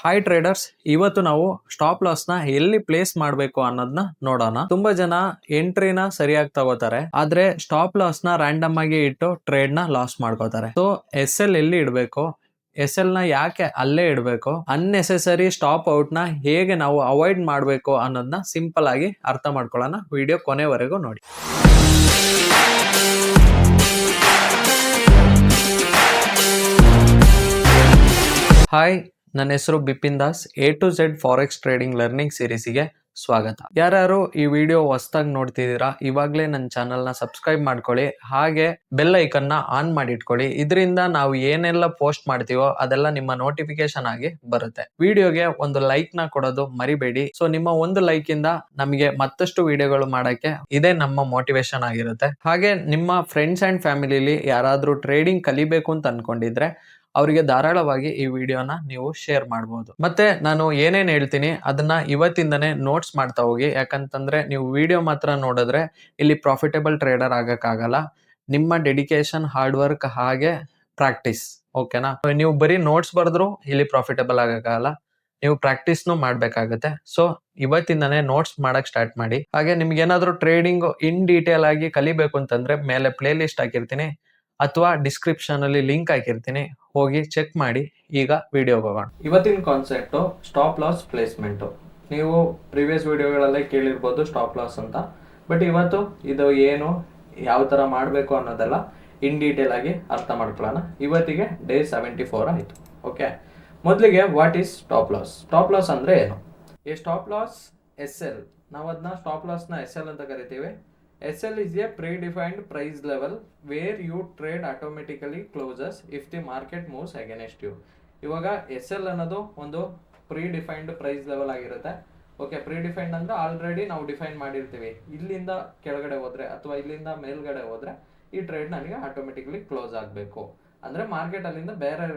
Hi traders, ಇವತ್ತು ನಾವು stop loss ನ ಎಲ್ಲಿ ಪ್ಲೇಸ್ ಮಾಡಬೇಕು ಅನ್ನೋದನ್ನ ನೋಡೋಣ. ತುಂಬಾ ಜನ ಎಂಟ್ರಿನ ಸರಿಯಾಗಿ ತಗೋತಾರೆ, ಆದ್ರೆ ಸ್ಟಾಪ್ ಲಾಸ್ ನ ರ್ಯಾಂಡಮ್ ಆಗಿ ಇಟ್ಟು ಟ್ರೇಡ್ ನ ಲಾಸ್ ಮಾಡ್ಕೋತಾರೆ. ಸೊ SL ಎಲ್ಲಿ ಇಡಬೇಕು, SL ನ ಯಾಕೆ ಅಲ್ಲೇ ಇಡಬೇಕು, ಅನ್ನೆಸೆಸರಿ ಸ್ಟಾಪ್ ಔಟ್ ನ ಹೇಗೆ ನಾವು ಅವಾಯ್ಡ್ ಮಾಡಬೇಕು ಅನ್ನೋದನ್ನ ಸಿಂಪಲ್ ಆಗಿ ಅರ್ಥ ಮಾಡ್ಕೊಳ್ಳೋಣ. ವಿಡಿಯೋ ಕೊನೆವರೆಗೂ ನೋಡಿ. ಹಾಯ್, ನನ್ನ ಹೆಸರು Bipin Das. A to Z forex trading learning ಸೀರೀಸ್ಗೆ ಸ್ವಾಗತ. ಯಾರ್ಯಾರು ಈ ವಿಡಿಯೋ ಹೊಸದಾಗಿ ನೋಡ್ತಿದ್ದೀರಾ, ಇವಾಗಲೇ ನನ್ನ ಚಾನಲ್ ನ ಸಬ್ಸ್ಕ್ರೈಬ್ ಮಾಡ್ಕೊಳ್ಳಿ, ಹಾಗೆ ಬೆಲ್ ಐಕನ್ ನ ಆನ್ ಮಾಡಿ ಇಟ್ಕೊಳ್ಳಿ. ಇದರಿಂದ ನಾವು ಏನೆಲ್ಲ ಪೋಸ್ಟ್ ಮಾಡ್ತೀವೋ ಅದೆಲ್ಲ ನಿಮ್ಮ ನೋಟಿಫಿಕೇಶನ್ ಆಗಿ ಬರುತ್ತೆ. ವಿಡಿಯೋಗೆ ಒಂದು ಲೈಕ್ ನ ಕೊಡೋದು ಮರಿಬೇಡಿ. ಸೊ ನಿಮ್ಮ ಒಂದು ಲೈಕ್ ಇಂದ ನಮಗೆ ಮತ್ತಷ್ಟು ವಿಡಿಯೋಗಳು ಮಾಡಕ್ಕೆ ಇದೇ ನಮ್ಮ ಮೋಟಿವೇಶನ್ ಆಗಿರುತ್ತೆ. ಹಾಗೆ ನಿಮ್ಮ ಫ್ರೆಂಡ್ಸ್ ಅಂಡ್ ಫ್ಯಾಮಿಲಿಲಿ ಯಾರಾದ್ರೂ ಟ್ರೇಡಿಂಗ್ ಕಲಿಬೇಕು ಅಂತ ಅನ್ಕೊಂಡಿದ್ರೆ ಅವರಿಗೆ ಧಾರಾಳವಾಗಿ ಈ ವಿಡಿಯೋನ ನೀವು ಶೇರ್ ಮಾಡಬಹುದು. ಮತ್ತೆ ನಾನು ಏನೇನ್ ಹೇಳ್ತೀನಿ ಅದನ್ನ ಇವತ್ತಿಂದನೇ ನೋಟ್ಸ್ ಮಾಡ್ತಾ ಹೋಗಿ. ಯಾಕಂತಂದ್ರೆ ನೀವು ವಿಡಿಯೋ ಮಾತ್ರ ನೋಡಿದ್ರೆ ಇಲ್ಲಿ ಪ್ರಾಫಿಟಬಲ್ ಟ್ರೇಡರ್ ಆಗಕ್ಕಾಗಲ್ಲ. ನಿಮ್ಮ ಡೆಡಿಕೇಶನ್, ಹಾರ್ಡ್ ವರ್ಕ್ ಹಾಗೆ ಪ್ರಾಕ್ಟೀಸ್, ಓಕೆನಾ? ನೀವು ಬರೀ ನೋಟ್ಸ್ ಬರೆದ್ರು ಇಲ್ಲಿ ಪ್ರಾಫಿಟಬಲ್ ಆಗಕ್ಕಾಗಲ್ಲ, ನೀವು ಪ್ರಾಕ್ಟೀಸ್ನು ಮಾಡ್ಬೇಕಾಗತ್ತೆ. ಸೊ ಇವತ್ತಿಂದನೇ ನೋಟ್ಸ್ ಮಾಡಕ್ ಸ್ಟಾರ್ಟ್ ಮಾಡಿ. ಹಾಗೆ ನಿಮ್ಗೆ ಏನಾದ್ರು ಟ್ರೇಡಿಂಗ್ ಇನ್ ಡೀಟೇಲ್ ಆಗಿ ಕಲಿಬೇಕು ಅಂತಂದ್ರೆ ಮೇಲೆ ಪ್ಲೇ ಲಿಸ್ಟ್ ಹಾಕಿರ್ತೀನಿ ಅಥವಾ ಡಿಸ್ಕ್ರಿಪ್ಷನ್ ಅಲ್ಲಿ ಲಿಂಕ್ ಹಾಕಿರ್ತೀನಿ, ಹೋಗಿ ಚೆಕ್ ಮಾಡಿ. ಈಗ ವಿಡಿಯೋಗೆ ಹೋಗೋಣ. ಇವತ್ತಿನ ಕಾನ್ಸೆಪ್ಟ್ ಸ್ಟಾಪ್ ಲಾಸ್ ಪ್ಲೇಸ್ಮೆಂಟ್. ನೀವು ಪ್ರೀವಿಯಸ್ ವಿಡಿಯೋಗಳಲ್ಲೇ ಕೇಳಿರ್ಬೋದು ಸ್ಟಾಪ್ ಲಾಸ್ ಅಂತ, ಬಟ್ ಇವತ್ತು ಇದು ಏನು, ಯಾವ ತರ ಮಾಡಬೇಕು ಅನ್ನೋದೆಲ್ಲ ಇನ್ ಡೀಟೇಲ್ ಆಗಿ ಅರ್ಥ ಮಾಡ್ಕೊಳ್ಳೋಣ. ಇವತ್ತಿಗೆ ಡೇ 74 ಆಯ್ತು. ಓಕೆ, ಮೊದಲಿಗೆ what is stop loss? Stop loss ಅಂದ್ರೆ ಏನು? ಈ ಸ್ಟಾಪ್ ಲಾಸ್ SL, ನಾವು ಅದನ್ನ ಸ್ಟಾಪ್ ಲಾಸ್ ನ SL ಅಂತ ಕರಿತೀವಿ. SL is a predefined price level where you trade automatically closes if the market moves against you. ಇವಾಗ SL ಅನ್ನೋದು ಒಂದು ಪ್ರೀಡಿಫೈನ್ಡ್ ಪ್ರೈಸ್ ಲೆವೆಲ್ ಆಗಿರುತ್ತೆ. ಓಕೆ, ಪ್ರೀಡಿಫೈನ್ಡ್ ಅಂದ್ರೆ ಆಲ್ರೆಡಿ ನಾವು ಡಿಫೈನ್ ಮಾಡಿರ್ತೀವಿ. ಇಲ್ಲಿಂದ ಕೆಳಗಡೆ ಹೋದ್ರೆ ಅಥವಾ ಇಲ್ಲಿಂದ ಮೇಲ್ಗಡೆ ಹೋದ್ರೆ ಈ ಟ್ರೇಡ್ ನನಗೆ ಆಟೋಮೆಟಿಕ್ಲಿ ಕ್ಲೋಸ್ ಆಗಬೇಕು ಅಂದ್ರೆ ಮಾರ್ಕೆಟ್ ಅಲ್ಲಿಂದ ಬೇರೆ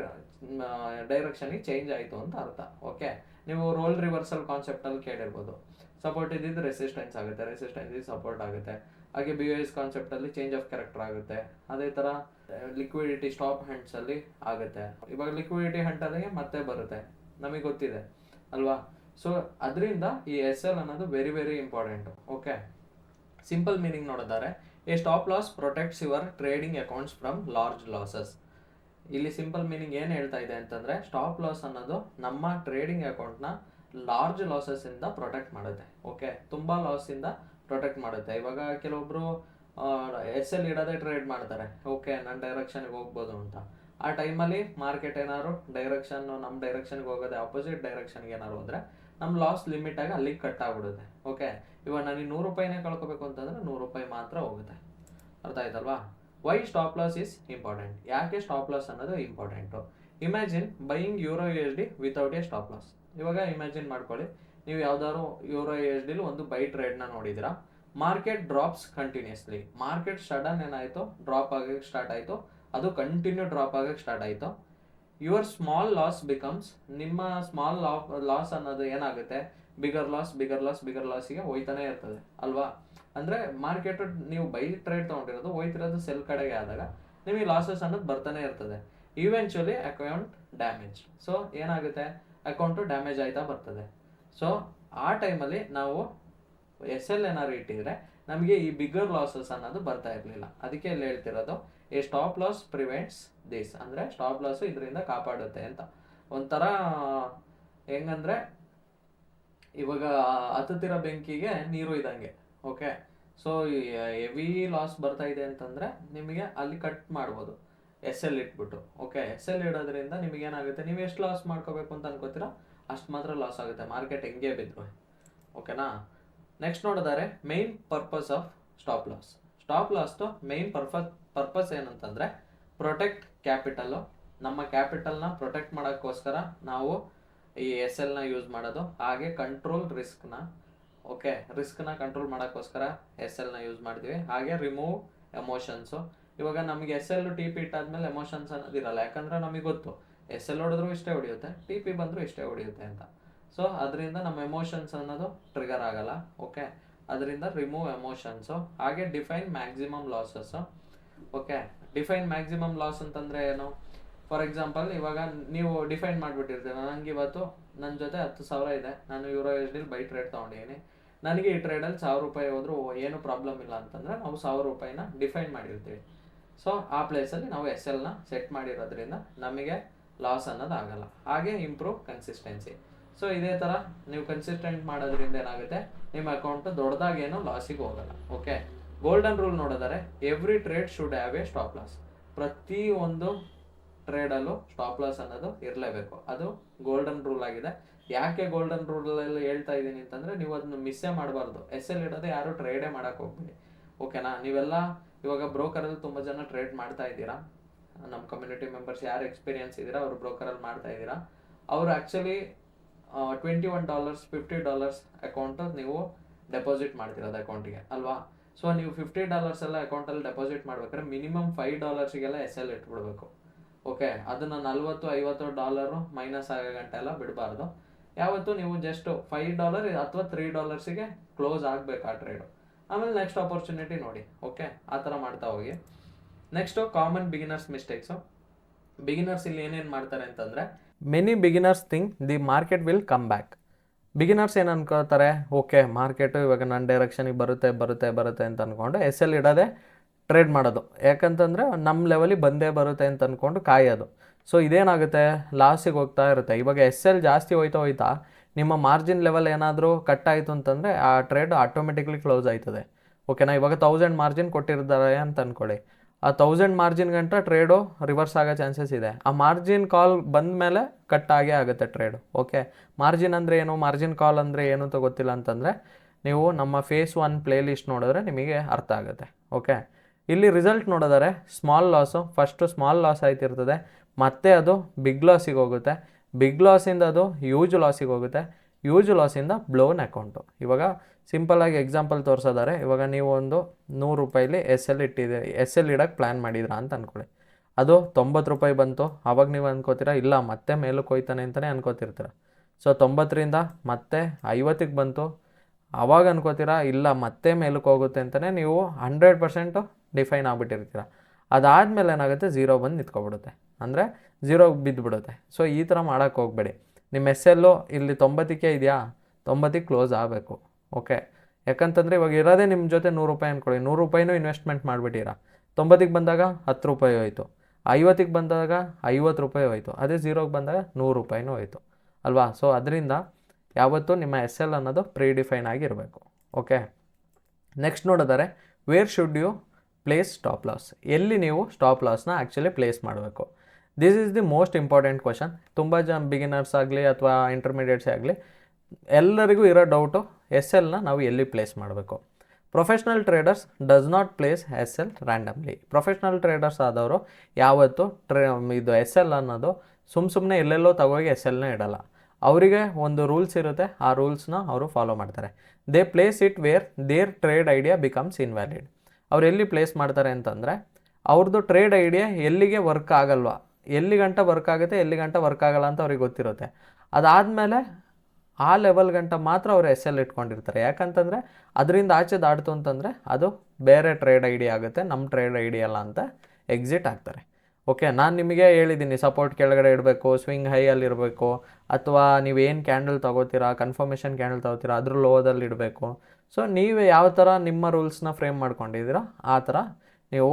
ಡೈರೆಕ್ಷನ್ ಚೇಂಜ್ ಆಯಿತು ಅಂತ ಅರ್ಥ. ಓಕೆ, ನೀವು ರೋಲ್ ರಿವರ್ಸಲ್ ಕಾನ್ಸೆಪ್ಟ್ ಅಲ್ಲಿ ಕೇಳಿರ್ಬೋದು. ಸಪೋರ್ಟ್ ಇದ್ದಿದ್ದು ರೆಸಿಸ್ಟೆನ್ಸ್ ಆಗುತ್ತೆ, ರೆಸಿಸ್ಟೆನ್ಸ್ ಸಪೋರ್ಟ್ ಆಗುತ್ತೆ. ಹಾಗೆ BOS ಕಾನ್ಸೆಪ್ಟ್ ಅಲ್ಲಿ ಚೇಂಜ್ ಆಫ್ ಕ್ಯಾರೆಕ್ಟರ್ ಆಗುತ್ತೆ. ಅದೇ ತರ ಲಿಕ್ವಿಡಿಟಿ ಸ್ಟಾಪ್ ಹಂಟ್ಸ್ ಅಲ್ಲಿ ಆಗುತ್ತೆ. ಇವಾಗ ಲಿಕ್ವಿಡಿಟಿ ಹಂಟ್ ಅಲ್ಲಿ ಮತ್ತೆ ಬರುತ್ತೆ, ನಮಗೆ ಗೊತ್ತಿದೆ ಅಲ್ವಾ? ಸೊ ಅದರಿಂದ ಈ SL ಅನ್ನೋದು very very important. Okay, simple meaning ನೋಡಿದರೆ a stop loss protects your trading accounts from large losses. ಇಲ್ಲಿ ಸಿಂಪಲ್ ಮೀನಿಂಗ್ ಏನು ಹೇಳ್ತಾ ಇದೆ ಅಂತಂದ್ರೆ, ಸ್ಟಾಪ್ ಲಾಸ್ ಅನ್ನೋದು ನಮ್ಮ ಟ್ರೇಡಿಂಗ್ ಅಕೌಂಟ್ನ ಲಾರ್ಜ್ ಲಾಸಸ್ ಇಂದ ಪ್ರೊಟೆಕ್ಟ್ ಮಾಡುತ್ತೆ. ಓಕೆ, ತುಂಬಾ ಲಾಸ್ ಇಂದ ಪ್ರೊಟೆಕ್ಟ್ ಮಾಡುತ್ತೆ. ಇವಾಗ ಕೆಲವೊಬ್ರು SL ಇಡೋದೇ ಟ್ರೇಡ್ ಮಾಡ್ತಾರೆ. ಓಕೆ, ನನ್ನ ಡೈರೆಕ್ಷನ್ಗೆ ಹೋಗ್ಬೋದು ಅಂತ. ಆ ಟೈಮಲ್ಲಿ ಮಾರ್ಕೆಟ್ ಏನಾದ್ರು ಡೈರೆಕ್ಷನ್, ನಮ್ಮ ಡೈರೆಕ್ಷನ್ಗೆ ಹೋಗೋದೆ ಆಪೋಸಿಟ್ ಡೈರೆಕ್ಷನ್ಗೆ ಏನಾದ್ರು ಹೋದ್ರೆ ನಮ್ಮ ಲಾಸ್ ಲಿಮಿಟ್ ಆಗಿ ಅಲ್ಲಿಗೆ ಕಟ್ ಆಗ್ಬಿಡುತ್ತೆ. ಓಕೆ, ಇವಾಗ ನನಗೆ 100 ರೂಪಾಯಿನೇ ಕಳ್ಕೊಬೇಕು ಅಂತಂದ್ರೆ 100 ರೂಪಾಯಿ ಮಾತ್ರ ಹೋಗುತ್ತೆ. ಅರ್ಥ ಆಯ್ತಲ್ವಾ? Why stop loss is important? ಯಾಕೆ ಸ್ಟಾಪ್ ಲಾಸ್ ಅನ್ನೋದು important? Imagine buying EURUSD without a stop loss. ಇವಾಗ ಇಮ್ಯಾಜಿನ್ ಮಾಡ್ಕೊಳ್ಳಿ, ನೀವು ಯಾವ್ದಾದ್ರು EURUSD ಒಂದು ಬೈ ಟ್ರೇಡ್ ನ ನೋಡಿದಿರಾ. Market drops continuously. Market sudden ಏನಾಯ್ತು, ಡ್ರಾಪ್ ಆಗಕ್ಕೆ ಸ್ಟಾರ್ಟ್ ಆಯ್ತು, ಅದು ಕಂಟಿನ್ಯೂ ಡ್ರಾಪ್ ಆಗಕ್ಕೆ ಸ್ಟಾರ್ಟ್ ಆಯ್ತು. ಯುವರ್ ಸ್ಮಾಲ್ ಲಾಸ್ ಬಿಕಮ್ಸ್, ನಿಮ್ಮ ಸ್ಮಾಲ್ ಲಾಸ್ ಅನ್ನೋದು ಏನಾಗುತ್ತೆ, bigger loss, bigger loss, bigger ಲಾಸಿಗೆ ಹೋಯ್ತಾನೆ ಇರ್ತದೆ ಅಲ್ವಾ? ಅಂದ್ರೆ ಮಾರ್ಕೆಟ್ ನೀವು ಬೈ ಟ್ರೇಡ್ ತಗೊಂಡಿರೋದು ಹೋಯ್ತಿರೋದು ಸೆಲ್ ಕಡೆಗೆ ಆದಾಗ ನಿಮಗೆ ಲಾಸಸ್ ಅನ್ನೋದು ಬರ್ತಾನೆ ಇರ್ತದೆ. Eventually account damage. ಸೊ ಏನಾಗುತ್ತೆ, ಅಕೌಂಟು ಡ್ಯಾಮೇಜ್ ಆಯ್ತಾ ಬರ್ತದೆ. ಸೊ ಆ ಟೈಮಲ್ಲಿ ನಾವು SL ಏನಾದ್ರು ಇಟ್ಟಿದ್ರೆ ನಮಗೆ ಈ ಬಿಗರ್ ಲಾಸಸ್ ಅನ್ನೋದು ಬರ್ತಾ ಇರಲಿಲ್ಲ. ಅದಕ್ಕೆ ಇಲ್ಲಿ ಹೇಳ್ತಿರೋದು A stop loss prevents this, ಅಂದ್ರೆ ಸ್ಟಾಪ್ ಲಾಸ್ ಇದರಿಂದ ಕಾಪಾಡುತ್ತೆ ಅಂತ. ಒಂಥರ ಹೆಂಗಂದ್ರೆ ಇವಾಗ ಹತ್ತುತ್ತಿರೋ ಬೆಂಕಿಗೆ ನೀರು ಇದ್ದಂಗೆ. ಓಕೆ, ಸೊ ಹೆವಿ ಲಾಸ್ ಬರ್ತಾ ಇದೆ ಅಂತಂದ್ರೆ ನಿಮಗೆ ಅಲ್ಲಿ ಕಟ್ ಮಾಡ್ಬೋದು SL ಇಟ್ಬಿಟ್ಟು. ಓಕೆ, SL ಇಡೋದ್ರಿಂದ ನಿಮಗೆ ಏನಾಗುತ್ತೆ, ನೀವು ಎಷ್ಟು ಲಾಸ್ ಮಾಡ್ಕೋಬೇಕು ಅಂತ ಅನ್ಕೋತೀರಾ ಅಷ್ಟು ಮಾತ್ರ ಲಾಸ್ ಆಗುತ್ತೆ, ಮಾರ್ಕೆಟ್ ಹೆಂಗೆ ಬಿದ್ರು. ಓಕೆನಾ? ನೆಕ್ಸ್ಟ್ ನೋಡಿದರೆ main purpose of stop loss. Stop ಲಾಸ್ದು ಮೇನ್ ಪರ್ಪಸ್ ಏನಂತಂದ್ರೆ ಪ್ರೊಟೆಕ್ಟ್ ಕ್ಯಾಪಿಟಲ್. ನಮ್ಮ ಕ್ಯಾಪಿಟಲ್ನ ಪ್ರೊಟೆಕ್ಟ್ ಮಾಡೋಕ್ಕೋಸ್ಕರ ನಾವು ಈ SL ನ ಯೂಸ್ ಮಾಡೋದು. ಹಾಗೆ ಕಂಟ್ರೋಲ್ ರಿಸ್ಕ್ನ. ಓಕೆ, ರಿಸ್ಕ್ನ ಕಂಟ್ರೋಲ್ ಮಾಡೋಕ್ಕೋಸ್ಕರ SL ನ ಯೂಸ್ ಮಾಡ್ತೀವಿ. ಹಾಗೆ ರಿಮೂವ್ ಎಮೋಷನ್ಸು. ಇವಾಗ ನಮಗೆ SL TP ಇಟ್ಟಾದ್ಮೇಲೆ ಎಮೋಷನ್ಸ್ ಅನ್ನೋದು ಇರಲ್ಲ, ಯಾಕಂದ್ರೆ ನಮಗೆ ಗೊತ್ತು SL ಹೊಡೆದ್ರು ಇಷ್ಟೇ ಹೊಡೆಯುತ್ತೆ, TP ಬಂದರೂ ಇಷ್ಟೇ ಹೊಡೆಯುತ್ತೆ ಅಂತ. ಸೊ ಅದರಿಂದ ನಮ್ಮ ಎಮೋಷನ್ಸ್ ಅನ್ನೋದು ಟ್ರಿಗರ್ ಆಗಲ್ಲ. ಓಕೆ, ಅದರಿಂದ ರಿಮೂವ್ ಎಮೋಷನ್ಸು. ಹಾಗೆ define maximum losses. Okay, define maximum loss ಅಂತಂದ್ರೆ ಏನು? ಫಾರ್ ಎಕ್ಸಾಂಪಲ್, ಇವಾಗ ನೀವು ಡಿಫೈನ್ ಮಾಡಿಬಿಟ್ಟಿರ್ತೀರ, ನನಗೆ ಇವತ್ತು ನನ್ನ ಜೊತೆ 10,000 ಇದೆ, ನಾನು ಯೂರೋ USD ಬೈ ಟ್ರೇಡ್ ತೊಗೊಂಡಿದ್ದೀನಿ, ನನಗೆ ಈ ಟ್ರೇಡಲ್ಲಿ 1,000 ರೂಪಾಯಿ ಹೋದ್ರೂ ಏನು ಪ್ರಾಬ್ಲಮ್ ಇಲ್ಲ ಅಂತಂದರೆ ನಾವು 1,000 ರೂಪಾಯಿನ ಡಿಫೈನ್ ಮಾಡಿರ್ತೀವಿ. ಸೊ ಆ ಪ್ಲೇಸಲ್ಲಿ ನಾವು SLನ ಸೆಟ್ ಮಾಡಿರೋದ್ರಿಂದ ನಮಗೆ ಲಾಸ್ ಅನ್ನೋದು ಆಗಲ್ಲ. ಹಾಗೆ ಇಂಪ್ರೂವ್ ಕನ್ಸಿಸ್ಟೆನ್ಸಿ. ಸೊ ಇದೇ ಥರ ನೀವು ಕನ್ಸಿಸ್ಟೆಂಟ್ ಮಾಡೋದ್ರಿಂದ ಏನಾಗುತ್ತೆ, ನಿಮ್ಮ ಅಕೌಂಟು ದೊಡ್ಡದಾಗೇನು ಲಾಸಿಗೆ ಹೋಗಲ್ಲ. ಓಕೆ, ಗೋಲ್ಡನ್ ರೂಲ್ ನೋಡಿದರೆ every trade should have A stop loss. ಪ್ರತಿ ಒಂದು ಟ್ರೇಡಲ್ಲೂ ಸ್ಟಾಪ್ ಲಾಸ್ ಅನ್ನೋದು ಇರಲೇಬೇಕು. ಅದು ಗೋಲ್ಡನ್ ರೂಲ್ ಆಗಿದೆ. ಯಾಕೆ ಗೋಲ್ಡನ್ ರೂಲಲ್ಲಿ ಹೇಳ್ತಾ ಇದ್ದೀನಿ ಅಂತಂದರೆ, ನೀವು ಅದನ್ನು ಮಿಸ್ಸೇ ಮಾಡಬಾರ್ದು. SL ಇಡೋದೇ ಯಾರು ಟ್ರೇಡೇ ಮಾಡೋಕ್ಕೆ ಹೋಗ್ಬೇಡಿ. ಓಕೆನಾ? ನೀವೆಲ್ಲ ಇವಾಗ ಬ್ರೋಕರಲ್ಲಿ ತುಂಬ ಜನ ಟ್ರೇಡ್ ಮಾಡ್ತಾ ಇದ್ದೀರಾ. ನಮ್ಮ ಕಮ್ಯುನಿಟಿ ಮೆಂಬರ್ಸ್ ಯಾರು ಎಕ್ಸ್ಪೀರಿಯನ್ಸ್ ಇದ್ದೀರಾ ಅವರು ಬ್ರೋಕರಲ್ಲಿ ಮಾಡ್ತಾ ಇದ್ದೀರಾ. ಅವರು ಆ್ಯಕ್ಚುಲಿ $21 $50 ಅಕೌಂಟು ನೀವು ಡೆಪಾಸಿಟ್ ಮಾಡ್ತಿರೋದು ಅಕೌಂಟಿಗೆ ಅಲ್ವಾ. ಸೊ ನೀವು $50 ಎಲ್ಲ ಅಕೌಂಟಲ್ಲಿ ಡೆಪಾಸಿಟ್ ಮಾಡ್ಬೇಕಾದ್ರೆ ಮಿನಿಮಮ್ $5 SL ಇಟ್ಬಿಡ್ಬೇಕು. ಓಕೆ, ಅದನ್ನು $40-50 ಮೈನಸ್ ಆಗೋ ಗಂಟೆ ಎಲ್ಲ ಬಿಡಬಾರ್ದು. ಯಾವತ್ತು ನೀವು ಜಸ್ಟ್ $5 ಅಥವಾ $3 ಕ್ಲೋಸ್ ಆಗಬೇಕು ಆ ಟ್ರೇಡು. ಆಮೇಲೆ ನೆಕ್ಸ್ಟ್ ಆಪರ್ಚುನಿಟಿ ನೋಡಿ. ಓಕೆ, ಆ ಥರ ಮಾಡ್ತಾ ಹೋಗಿ. Next common beginners mistakes. Beginners ಇಲ್ಲಿ ಏನೇನು ಮಾಡ್ತಾರೆ ಅಂತಂದರೆ, many beginners think the market will come back. Beginners ಏನು ಅನ್ಕೋತಾರೆ, ಓಕೆ ಮಾರ್ಕೆಟು ಇವಾಗ ನನ್ನ ಡೈರೆಕ್ಷನಿಗೆ ಬರುತ್ತೆ ಅಂತ ಅಂದ್ಕೊಂಡು SL ಇಡೋದೇ ಟ್ರೇಡ್ ಮಾಡೋದು. ಯಾಕಂತಂದರೆ ನಮ್ಮ ಲೆವೆಲಿಗೆ ಬಂದೇ ಬರುತ್ತೆ ಅಂತ ಅಂದ್ಕೊಂಡು ಕಾಯೋದು. ಸೊ ಇದೇನಾಗುತ್ತೆ, ಲಾಸಿಗೆ ಹೋಗ್ತಾ ಇರುತ್ತೆ. ಇವಾಗ SL ಜಾಸ್ತಿ ಹೋಯ್ತಾ ನಿಮ್ಮ ಮಾರ್ಜಿನ್ ಲೆವೆಲ್ ಏನಾದರೂ ಕಟ್ ಆಯಿತು ಅಂತಂದರೆ ಆ ಟ್ರೇಡ್ ಆಟೋಮೆಟಿಕ್ಲಿ ಕ್ಲೋಸ್ ಆಯ್ತದೆ. ಓಕೆನಾ? ಇವಾಗ 1000 ಮಾರ್ಜಿನ್ ಕೊಟ್ಟಿರ್ತಾರೆ ಅಂತ ಅಂದ್ಕೊಳ್ಳಿ, ಆ 1000 ಮಾರ್ಜಿನ್ ಗಂಟ ಟ್ರೇಡು ರಿವರ್ಸ್ ಆಗೋ ಚಾನ್ಸಸ್ ಇದೆ. ಆ ಮಾರ್ಜಿನ್ ಕಾಲ್ ಬಂದ ಮೇಲೆ ಕಟ್ ಆಗೇ ಆಗುತ್ತೆ ಟ್ರೇಡು. ಓಕೆ, ಮಾರ್ಜಿನ್ ಅಂದರೆ ಏನು, ಮಾರ್ಜಿನ್ ಕಾಲ್ ಅಂದರೆ ಏನು ಅಂತ ಗೊತ್ತಿಲ್ಲ ಅಂತಂದರೆ ನೀವು ನಮ್ಮ ಫೇಸ್ 1 ಪ್ಲೇ ಲಿಸ್ಟ್ ನೋಡಿದ್ರೆ ನಿಮಗೆ ಅರ್ಥ ಆಗುತ್ತೆ. ಓಕೆ, ಇಲ್ಲಿ ರಿಸಲ್ಟ್ ನೋಡಿದರೆ ಸ್ಮಾಲ್ ಲಾಸು ಸ್ಮಾಲ್ ಲಾಸ್ ಆಯ್ತಿರ್ತದೆ, ಮತ್ತೆ ಅದು ಬಿಗ್ ಲಾಸಿಗೆ ಹೋಗುತ್ತೆ, ಬಿಗ್ ಲಾಸಿಂದ ಅದು ಹ್ಯೂಜ್ ಲಾಸಿಗೆ ಹೋಗುತ್ತೆ, ಹ್ಯೂಜ್ ಲಾಸಿಂದ ಬ್ಲೋನ್ ಅಕೌಂಟು. ಇವಾಗ ಸಿಂಪಲ್ಲಾಗಿ ಎಕ್ಸಾಂಪಲ್ ತೋರಿಸೋದಾರೆ, ಇವಾಗ ನೀವು ಒಂದು $100 SL ಇಡೋಕ್ಕೆ ಪ್ಲ್ಯಾನ್ ಮಾಡಿದ್ರಾ ಅಂತ ಅಂದ್ಕೊಳ್ಳಿ. ಅದು $90 ಬಂತು. ಆವಾಗ ನೀವು ಅನ್ಕೋತೀರಾ ಇಲ್ಲ ಮತ್ತೆ ಮೇಲಕ್ಕೆ ಹೋಯ್ತಾನೆ ಅಂತಲೇ ಅನ್ಕೋತಿರ್ತೀರ. ಸೊ 90ರಿಂದ ಮತ್ತೆ 50ಗೆ ಬಂತು, ಆವಾಗ ಅನ್ಕೋತೀರಾ ಇಲ್ಲ ಮತ್ತೆ ಮೇಲಕ್ಕೆ ಹೋಗುತ್ತೆ ಅಂತಲೇ ನೀವು 100% ಡಿಫೈನ್ ಆಗಿಬಿಟ್ಟಿರ್ತೀರ. ಅದಾದಮೇಲೆ ಏನಾಗುತ್ತೆ, 0 ಬಂದು ನಿಂತ್ಕೊಬಿಡುತ್ತೆ, ಅಂದರೆ 0ಗೆ ಬಿದ್ದುಬಿಡುತ್ತೆ. ಸೊ ಈ ಥರ ಮಾಡೋಕ್ಕೆ ಹೋಗಬೇಡಿ. ನಿಮ್ಮ SL ಇಲ್ಲಿ 90ಕ್ಕೆ ಇದೆಯಾ, 90ಕ್ಕೆ ಕ್ಲೋಸ್ ಆಗಬೇಕು. ಓಕೆ, ಯಾಕಂತಂದರೆ ಇವಾಗ ಇರೋದೇ ನಿಮ್ಮ ಜೊತೆ $100 ಅಂದ್ಕೊಳ್ಳಿ, $100 ಇನ್ವೆಸ್ಟ್ಮೆಂಟ್ ಮಾಡಿಬಿಟ್ಟಿರಾ, 90ಗೆ ಬಂದಾಗ $10 ಹೋಯಿತು, 50ಗೆ ಬಂದಾಗ $50 ಹೋಯಿತು, ಅದೇ 0ಗೆ ಬಂದಾಗ $100 ಹೋಯಿತು ಅಲ್ವಾ. ಸೊ ಅದರಿಂದ ಯಾವತ್ತೂ ನಿಮ್ಮ SL ಅನ್ನೋದು ಪ್ರೀಡಿಫೈನ್ ಆಗಿರಬೇಕು. ಓಕೆ, ನೆಕ್ಸ್ಟ್ ನೋಡಿದರೆ where should you place stop loss. ಎಲ್ಲಿ ನೀವು ಸ್ಟಾಪ್ ಲಾಸ್ನ ಆ್ಯಕ್ಚುಲಿ ಪ್ಲೇಸ್ ಮಾಡಬೇಕು. This is the most important question. ತುಂಬ ಜನ ಬಿಗಿನರ್ಸ್ ಆಗಲಿ ಅಥವಾ ಇಂಟರ್ಮೀಡಿಯೇಟ್ಸ್ ಆಗಲಿ ಎಲ್ಲರಿಗೂ ಇರೋ ಡೌಟು, SLನ ನಾವು ಎಲ್ಲಿ ಪ್ಲೇಸ್ ಮಾಡಬೇಕು. Professional traders does not place SL randomly. Professional traders ಆದವರು ಯಾವತ್ತು ಇದು SL ಅನ್ನೋದು ಸುಮ್ಮನೆ ಎಲ್ಲೆಲ್ಲೋ ತಗೋಗಿ SLನ ಇಡಲ್ಲ. ಅವರಿಗೆ ಒಂದು ರೂಲ್ಸ್ ಇರುತ್ತೆ, ಆ ರೂಲ್ಸ್ನ ಅವರು ಫಾಲೋ ಮಾಡ್ತಾರೆ. They place it where their trade idea becomes invalid. ಅವ್ರು ಎಲ್ಲಿ ಪ್ಲೇಸ್ ಮಾಡ್ತಾರೆ ಅಂತಂದರೆ, ಅವ್ರದ್ದು ಟ್ರೇಡ್ ಐಡಿಯಾ ಎಲ್ಲಿಗೆ ವರ್ಕ್ ಆಗಲ್ವಾ, ಎಲ್ಲಿ ಗಂಟ ವರ್ಕ್ ಆಗುತ್ತೆ ಎಲ್ಲಿ ಗಂಟ ವರ್ಕ್ ಆಗಲ್ಲ ಅಂತ ಅವ್ರಿಗೆ ಗೊತ್ತಿರುತ್ತೆ. ಅದಾದಮೇಲೆ ಆ ಲೆವೆಲ್ ಗಂಟ ಮಾತ್ರ ಅವರು SL ಇಟ್ಕೊಂಡಿರ್ತಾರೆ. ಯಾಕಂತಂದರೆ ಅದರಿಂದ ಆಚೆ ದಾಟ್ತು ಅಂತಂದರೆ ಅದು ಬೇರೆ ಟ್ರೇಡ್ ಐಡಿಯಾ ಆಗುತ್ತೆ, ನಮ್ಮ ಟ್ರೇಡ್ ಐಡಿಯಾ ಅಲ್ಲ ಅಂತ ಎಕ್ಸಿಟ್ ಆಗ್ತಾರೆ. ಓಕೆ, ನಾನು ನಿಮಗೆ ಹೇಳಿದ್ದೀನಿ ಸಪೋರ್ಟ್ ಕೆಳಗಡೆ ಇಡಬೇಕು, ಸ್ವಿಂಗ್ ಹೈಯಲ್ಲಿ ಇರಬೇಕು, ಅಥವಾ ನೀವೇನು ಕ್ಯಾಂಡಲ್ ತೊಗೋತೀರಾ, ಕನ್ಫರ್ಮೇಷನ್ ಕ್ಯಾಂಡಲ್ ತೊಗೋತೀರಾ ಅದ್ರ ಲೋದಲ್ಲಿ ಇಡಬೇಕು. ಸೊ ನೀವು ಯಾವ ಥರ ನಿಮ್ಮ ರೂಲ್ಸ್ನ ಫ್ರೇಮ್ ಮಾಡ್ಕೊಂಡಿದ್ದೀರಾ ಆ ಥರ ನೀವು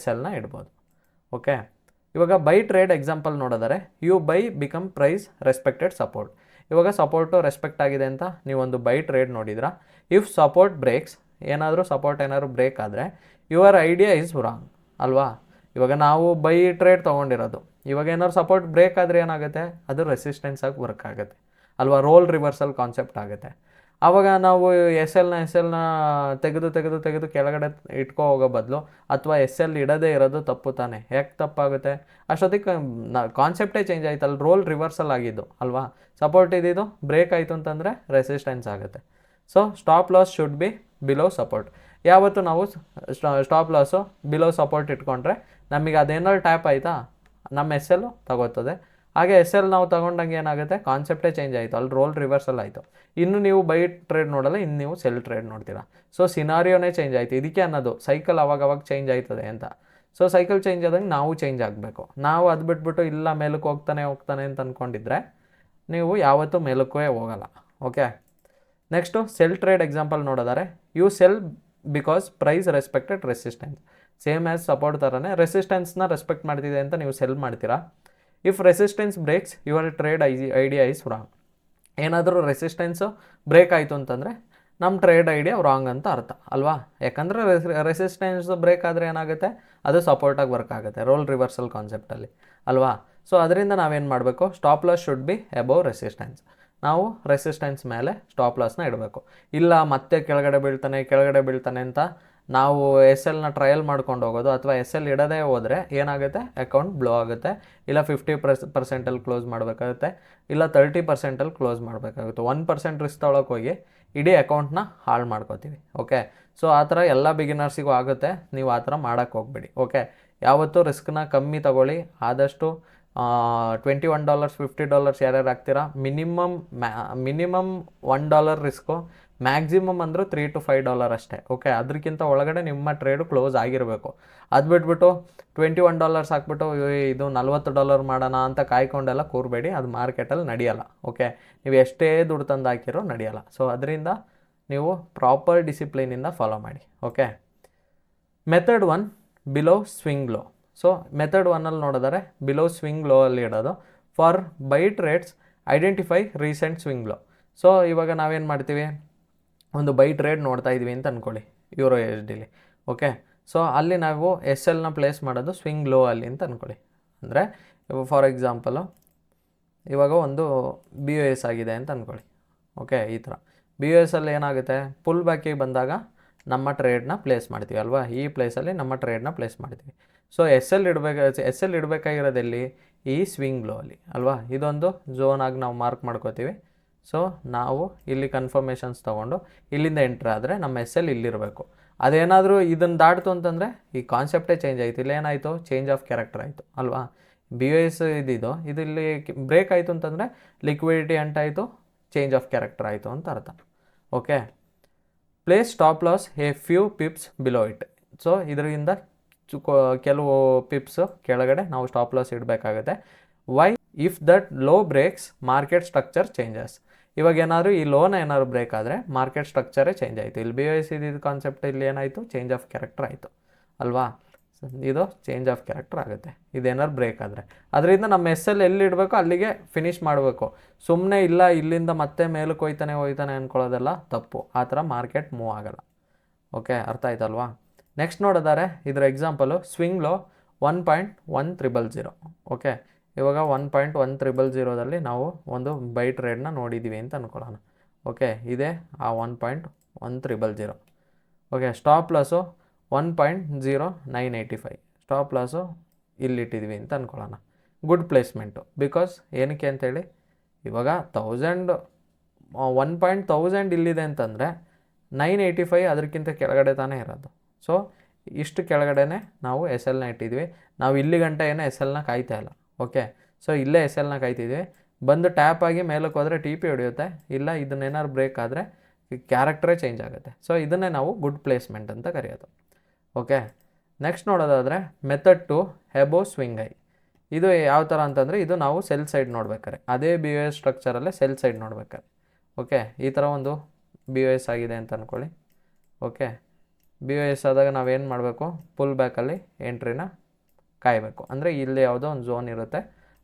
SLನ ಇಡ್ಬೋದು. ಓಕೆ, ಇವಾಗ ಬೈ ಟ್ರೇಡ್ ಎಕ್ಸಾಂಪಲ್ ನೋಡಿದರೆ, you buy become price respected support. ಇವಾಗ ಸಪೋರ್ಟು ರೆಸ್ಪೆಕ್ಟ್ ಆಗಿದೆ ಅಂತ ನೀವೊಂದು ಬೈ ಟ್ರೇಡ್ ನೋಡಿದ್ರಾ. ಇಫ್ ಸಪೋರ್ಟ್ ಬ್ರೇಕ್ಸ್, ಸಪೋರ್ಟ್ ಏನಾದರೂ ಬ್ರೇಕ್ ಆದರೆ ಯುವರ್ ಐಡಿಯಾ ಈಸ್ ರಾಂಗ್ ಅಲ್ವಾ. ಇವಾಗ ನಾವು ಬೈ ಟ್ರೇಡ್ ತೊಗೊಂಡಿರೋದು, ಇವಾಗ ಏನಾದ್ರು ಸಪೋರ್ಟ್ ಬ್ರೇಕ್ ಆದರೆ ಏನಾಗುತ್ತೆ, ಅದು ರೆಸಿಸ್ಟೆನ್ಸ್ ಆಗಿ ವರ್ಕ್ ಆಗುತ್ತೆ ಅಲ್ವಾ, ರೋಲ್ ರಿವರ್ಸಲ್ ಕಾನ್ಸೆಪ್ಟ್ ಆಗುತ್ತೆ. ಆವಾಗ ನಾವು SLನ ತೆಗೆದು ಕೆಳಗಡೆ ಇಟ್ಕೊ ಹೋಗೋ ಬದಲು, ಅಥವಾ SL ಇಡೋದೇ ಇರೋದು ತಪ್ಪು ತಾನೆ. ಯಾಕೆ ತಪ್ಪಾಗುತ್ತೆ, ಅಷ್ಟೊತ್ತಿಗೆ ಕಾನ್ಸೆಪ್ಟೇ ಚೇಂಜ್ ಆಯ್ತಲ್ಲ, ರೋಲ್ ರಿವರ್ಸಲ್ ಆಗಿದ್ದು ಅಲ್ವಾ. ಸಪೋರ್ಟ್ ಇದ್ದಿದ್ದು ಬ್ರೇಕ್ ಆಯಿತು ಅಂತಂದರೆ ರೆಸಿಸ್ಟೆನ್ಸ್ ಆಗುತ್ತೆ. So stop loss should be below support. ಯಾವತ್ತು ನಾವು ಸ್ಟಾಪ್ ಲಾಸು ಬಿಲೋ ಸಪೋರ್ಟ್ ಇಟ್ಕೊಂಡ್ರೆ ನಮಗೆ ಅದೇನಾದ್ರು ಟ್ಯಾಪ್ ಆಯಿತಾ, ನಮ್ಮ SL ತಗೋತದೆ. ಹಾಗೆ SL ನಾವು ತೊಗೊಂಡಂಗೆ ಏನಾಗುತ್ತೆ, ಕಾನ್ಸೆಪ್ಟೇ ಚೇಂಜ್ ಆಯಿತು, ಅಲ್ಲಿ ರೋಲ್ ರಿವರ್ಸಲ್ ಆಯಿತು. ಇನ್ನು ನೀವು ಬೈ ಟ್ರೇಡ್ ನೋಡಲ್ಲ, ಇನ್ನು ನೀವು ಸೆಲ್ ಟ್ರೇಡ್ ನೋಡ್ತೀರಾ. ಸೊ ಸಿನಾರಿಯೋನೇ ಚೇಂಜ್ ಆಯಿತು. ಇದಕ್ಕೆ ಅನ್ನೋದು ಸೈಕಲ್ ಅವಾಗ ಚೇಂಜ್ ಆಯ್ತದೆ ಅಂತ. ಸೊ ಸೈಕಲ್ ಚೇಂಜ್ ಆದಂಗೆ ನಾವು ಚೇಂಜ್ ಆಗಬೇಕು. ನಾವು ಅದು ಬಿಟ್ಬಿಟ್ಟು ಇಲ್ಲ ಮೇಲಕ್ಕೆ ಹೋಗ್ತಾನೆ ಅಂತ ಅಂದ್ಕೊಂಡಿದ್ರೆ ನೀವು ಯಾವತ್ತೂ ಮೇಲಕ್ಕೂ ಹೋಗಲ್ಲ. Okay, next sell trade example ನೋಡೋದಾರೆ, you sell because price respected resistance. Same as support ಥರನೇ ರೆಸಿಸ್ಟೆನ್ಸ್ನ ರೆಸ್ಪೆಕ್ಟ್ ಮಾಡ್ತಿದೆ ಅಂತ ನೀವು ಸೆಲ್ ಮಾಡ್ತೀರಾ. If resistance breaks your trade idea is wrong. ಏನಾದರೂ ರೆಸಿಸ್ಟೆನ್ಸು ಬ್ರೇಕ್ ಆಯಿತು ಅಂತಂದರೆ ನಮ್ಮ ಟ್ರೇಡ್ ಐಡಿಯಾ ರಾಂಗ್ ಅಂತ ಅರ್ಥ ಅಲ್ವಾ. ಯಾಕಂದರೆ ರೆಸಿಸ್ಟೆನ್ಸ್ ಬ್ರೇಕ್ ಆದರೆ ಏನಾಗುತ್ತೆ, ಅದು ಸಪೋರ್ಟಾಗಿ ವರ್ಕ್ ಆಗುತ್ತೆ ರೋಲ್ ರಿವರ್ಸಲ್ ಕಾನ್ಸೆಪ್ಟಲ್ಲಿ ಅಲ್ವಾ. ಸೊ ಅದರಿಂದ ನಾವೇನು ಮಾಡಬೇಕು, stop loss should be above resistance. ನಾವು ರೆಸಿಸ್ಟೆನ್ಸ್ ಮೇಲೆ ಸ್ಟಾಪ್ ಲಾಸ್ನ ಇಡಬೇಕು. ಇಲ್ಲ ಮತ್ತೆ ಕೆಳಗಡೆ ಬೀಳ್ತಾನೆ ಅಂತ ನಾವು ಎಸ್ ಎಲ್ನ ಟ್ರಯಲ್ ಮಾಡ್ಕೊಂಡು ಹೋಗೋದು, ಅಥವಾ ಎಸ್ ಎಲ್ ಇಡೋದೇ ಹೋದರೆ ಏನಾಗುತ್ತೆ, ಅಕೌಂಟ್ ಬ್ಲೋ ಆಗುತ್ತೆ. ಇಲ್ಲ 50% ಕ್ಲೋಸ್ ಮಾಡಬೇಕಾಗುತ್ತೆ, ಇಲ್ಲ 30% ಕ್ಲೋಸ್ ಮಾಡಬೇಕಾಗುತ್ತೆ. 1% ರಿಸ್ಕ್ ತೊಗೊಳಕ್ಕೆ ಹೋಗಿ ಇಡೀ ಅಕೌಂಟ್ನ ಹಾಳು ಮಾಡ್ಕೋತೀವಿ. ಓಕೆ, ಸೊ ಆ ಥರ ಎಲ್ಲ ಬಿಗಿನರ್ಸಿಗೂ ಆಗುತ್ತೆ. ನೀವು ಆ ಥರ ಮಾಡೋಕ್ಕೆ ಹೋಗ್ಬೇಡಿ. ಓಕೆ, ಯಾವತ್ತೂ ರಿಸ್ಕ್ನ ಕಮ್ಮಿ ತಗೊಳ್ಳಿ. ಆದಷ್ಟು $21 $50 ಯಾರ್ಯಾರು ಹಾಕ್ತೀರಾ, ಮಿನಿಮಮ್ $1 ರಿಸ್ಕು, ಮ್ಯಾಕ್ಸಿಮಮ್ ಅಂದರೂ $3 to $5 ಅಷ್ಟೇ. ಓಕೆ, ಅದಕ್ಕಿಂತ ಒಳಗಡೆ ನಿಮ್ಮ ಟ್ರೇಡು ಕ್ಲೋಸ್ ಆಗಿರಬೇಕು. ಅದು ಬಿಟ್ಬಿಟ್ಟು $21 ಹಾಕ್ಬಿಟ್ಟು ಇದು $40 ಮಾಡೋಣ ಅಂತ ಕಾಯ್ಕೊಂಡೆಲ್ಲ ಕೂರಬೇಡಿ, ಅದು ಮಾರ್ಕೆಟಲ್ಲಿ ನಡೆಯಲ್ಲ. ಓಕೆ, ನೀವು ಎಷ್ಟೇ ದುಡ್ಡು ತಂದು ಹಾಕಿರೋ ನಡೆಯಲ್ಲ. ಸೊ ಅದರಿಂದ ನೀವು ಪ್ರಾಪರ್ ಡಿಸಿಪ್ಲಿನಿಂದ ಫಾಲೋ ಮಾಡಿ. Okay, method 1 below swing low. So method 1ಅಲ್ಲಿ ನೋಡಿದರೆ ಬಿಲೋ ಸ್ವಿಂಗ್ ಲೋ ಅಲ್ಲಿ ಇಡೋದು. For buy trades identify recent swing low. So ಇವಾಗ ನಾವೇನು ಮಾಡ್ತೀವಿ, ಒಂದು ಬೈ ಟ್ರೇಡ್ ನೋಡ್ತಾ ಇದ್ವಿ ಅಂತ ಅಂದ್ಕೊಳ್ಳಿ ಯೂರೋ USDಲಿ. ಓಕೆ, ಸೊ ಅಲ್ಲಿ ನಾವು ಎಸ್ ಎಲ್ನ ಪ್ಲೇಸ್ ಮಾಡೋದು ಸ್ವಿಂಗ್ ಲೋ ಅಲ್ಲಿ ಅಂತ ಅಂದ್ಕೊಳ್ಳಿ. ಅಂದರೆ ಫಾರ್ ಎಕ್ಸಾಂಪಲು ಇವಾಗ ಒಂದು BOS ಆಗಿದೆ ಅಂತ ಅಂದ್ಕೊಳ್ಳಿ. ಓಕೆ, ಈ ಥರ BOS ಅಲ್ಲಿ ಏನಾಗುತ್ತೆ, ಪುಲ್ ಬ್ಯಾಕಿಗೆ ಬಂದಾಗ ನಮ್ಮ ಟ್ರೇಡ್ನ ಪ್ಲೇಸ್ ಮಾಡ್ತೀವಿ ಅಲ್ವಾ. ಈ ಪ್ಲೇಸಲ್ಲಿ ನಮ್ಮ ಟ್ರೇಡ್ನ ಪ್ಲೇಸ್ ಮಾಡ್ತೀವಿ. ಸೊ ಎಸ್ ಎಲ್ ಇಡಬೇಕಾಗಿರೋದಲ್ಲಿ ಈ ಸ್ವಿಂಗ್ ಲೋ ಅಲ್ಲಿ ಅಲ್ವಾ. ಇದೊಂದು ಝೋನಾಗಿ ನಾವು ಮಾರ್ಕ್ ಮಾಡ್ಕೋತೀವಿ. ಸೊ ನಾವು ಇಲ್ಲಿ ಕನ್ಫರ್ಮೇಷನ್ಸ್ ತೊಗೊಂಡು ಇಲ್ಲಿಂದ ಎಂಟ್ರ್ ಆದರೆ ನಮ್ಮ ಎಸ್ ಎಲ್ ಇಲ್ಲಿರಬೇಕು. ಅದೇನಾದರೂ ಇದನ್ನು ದಾಟ್ತು ಅಂತಂದರೆ ಈ ಕಾನ್ಸೆಪ್ಟೇ ಚೇಂಜ್ ಆಯಿತು. ಇಲ್ಲೇನಾಯಿತು, ಚೇಂಜ್ ಆಫ್ ಕ್ಯಾರೆಕ್ಟರ್ ಆಯಿತು ಅಲ್ವಾ. BOS ಇದು ಇಲ್ಲಿ ಬ್ರೇಕ್ ಆಯಿತು ಅಂತಂದರೆ ಲಿಕ್ವಿಡಿಟಿ ಅಂಟಾಯಿತು, ಚೇಂಜ್ ಆಫ್ ಕ್ಯಾರೆಕ್ಟರ್ ಆಯಿತು ಅಂತ ಅರ್ಥ. Okay, place stop loss a few pips below it. So ಇದರಿಂದ ಕೆಲವು ಪಿಪ್ಸು ಕೆಳಗಡೆ ನಾವು ಸ್ಟಾಪ್ ಲಾಸ್ ಇಡಬೇಕಾಗುತ್ತೆ. Why if that low breaks market structure changes. ಇವಾಗ ಏನಾದರೂ ಈ ಲೋನ ಏನಾದ್ರು ಬ್ರೇಕ್ ಆದರೆ ಮಾರ್ಕೆಟ್ ಸ್ಟ್ರಕ್ಚರೇ ಚೇಂಜ್ ಆಯಿತು. ಇಲ್ಲಿ BOS ಇದು ಕಾನ್ಸೆಪ್ಟ್ ಇಲ್ಲಿ ಏನಾಯಿತು, ಚೇಂಜ್ ಆಫ್ ಕ್ಯಾರೆಕ್ಟರ್ ಆಯಿತು ಅಲ್ವಾ. ಇದು ಚೇಂಜ್ ಆಫ್ ಕ್ಯಾರೆಕ್ಟರ್ ಆಗುತ್ತೆ ಇದೇನಾದ್ರು ಬ್ರೇಕ್ ಆದರೆ. ಅದರಿಂದ ನಮ್ಮ ಎಸ್ ಎಲ್ ಎಲ್ಲಿ ಇಡಬೇಕು ಅಲ್ಲಿಗೆ ಫಿನಿಷ್ ಮಾಡಬೇಕು. ಸುಮ್ಮನೆ ಇಲ್ಲ ಇಲ್ಲಿಂದ ಮತ್ತೆ ಮೇಲಕ್ಕೆ ಹೋಯ್ತಾನೆ ಅಂದ್ಕೊಳ್ಳೋದೆಲ್ಲ ತಪ್ಪು. ಆ ಥರ ಮಾರ್ಕೆಟ್ ಮೂವ್ ಆಗಲ್ಲ. ಓಕೆ, ಅರ್ಥ ಆಯ್ತಲ್ವಾ. ನೆಕ್ಸ್ಟ್ ನೋಡೋದಾರೆ ಇದರ ಎಕ್ಸಾಂಪಲು ಸ್ವಿಂಗ್ ಲೋ 1.1300. ಓಕೆ, ಇವಾಗ 1.1300ದಲ್ಲಿ ನಾವು ಒಂದು ಬೈ ಟ್ರೇಡ್ನ ನೋಡಿದ್ದೀವಿ ಅಂತ ಅಂದ್ಕೊಳ್ಳೋಣ. ಓಕೆ, ಇದೇ ಆ 1.1300. Okay, stop loss 1.0985. Stop loss ಇಲ್ಲಿಟ್ಟಿದ್ವಿ ಅಂತ ಅಂದ್ಕೊಳ್ಳೋಣ. Good placement. ಬಿಕಾಸ್ ಏನಕ್ಕೆ ಅಂತೇಳಿ, ಇವಾಗ 1.1000 ಇಲ್ಲಿದೆ ಅಂತಂದರೆ 985 ಅದಕ್ಕಿಂತ ಕೆಳಗಡೆ ತಾನೇ ಇರೋದು. ಸೊ ಇಷ್ಟು ಕೆಳಗಡೆನೇ ನಾವು ಎಸ್ ಎಲ್ನ ಇಟ್ಟಿದ್ವಿ. ನಾವು ಇಲ್ಲಿ ಗಂಟೆ ಏನೋ ಎಸ್ ಎಲ್ನ ಕಾಯ್ತಾ ಇಲ್ಲ. ಓಕೆ, ಸೊ ಇಲ್ಲೇ ಎಸ್ ಎಲ್ನ ಕಾಯ್ತಿದ್ವಿ. ಬಂದು ಟ್ಯಾಪ್ ಆಗಿ ಮೇಲಕ್ಕೆ ಹೋದರೆ TP ಹೊಡೆಯುತ್ತೆ. ಇಲ್ಲ ಇದನ್ನೇನಾದ್ರು ಬ್ರೇಕ್ ಆದರೆ ಕ್ಯಾರೆಕ್ಟರೇ ಚೇಂಜ್ ಆಗುತ್ತೆ. ಸೊ ಇದನ್ನೇ ನಾವು ಗುಡ್ ಪ್ಲೇಸ್ಮೆಂಟ್ ಅಂತ ಕರೆಯೋದು. ಓಕೆ, ನೆಕ್ಸ್ಟ್ ನೋಡೋದಾದರೆ ಮೆಥಡ್ 2 ಎಬೋ ಸ್ವಿಂಗ್ ಐ. ಇದು ಯಾವ ಥರ ಅಂತಂದರೆ, ಇದು ನಾವು ಸೆಲ್ ಸೈಡ್ ನೋಡ್ಬೇಕಾರೆ, ಅದೇ BOS ಸ್ಟ್ರಕ್ಚರಲ್ಲೇ ಸೆಲ್ ಸೈಡ್ ನೋಡ್ಬೇಕಾರೆ. ಓಕೆ, ಈ ಥರ ಒಂದು BOS ಆಗಿದೆ ಅಂತ ಅಂದ್ಕೊಳ್ಳಿ. ಓಕೆ, BOS ಆದಾಗ ನಾವೇನು ಮಾಡಬೇಕು, ಪುಲ್ ಬ್ಯಾಕಲ್ಲಿ ಎಂಟ್ರಿನ ಕಾಯಬೇಕು. ಅಂದರೆ ಇಲ್ಲಿ ಯಾವುದೋ ಒಂದು ಝೋನ್ ಇರುತ್ತೆ,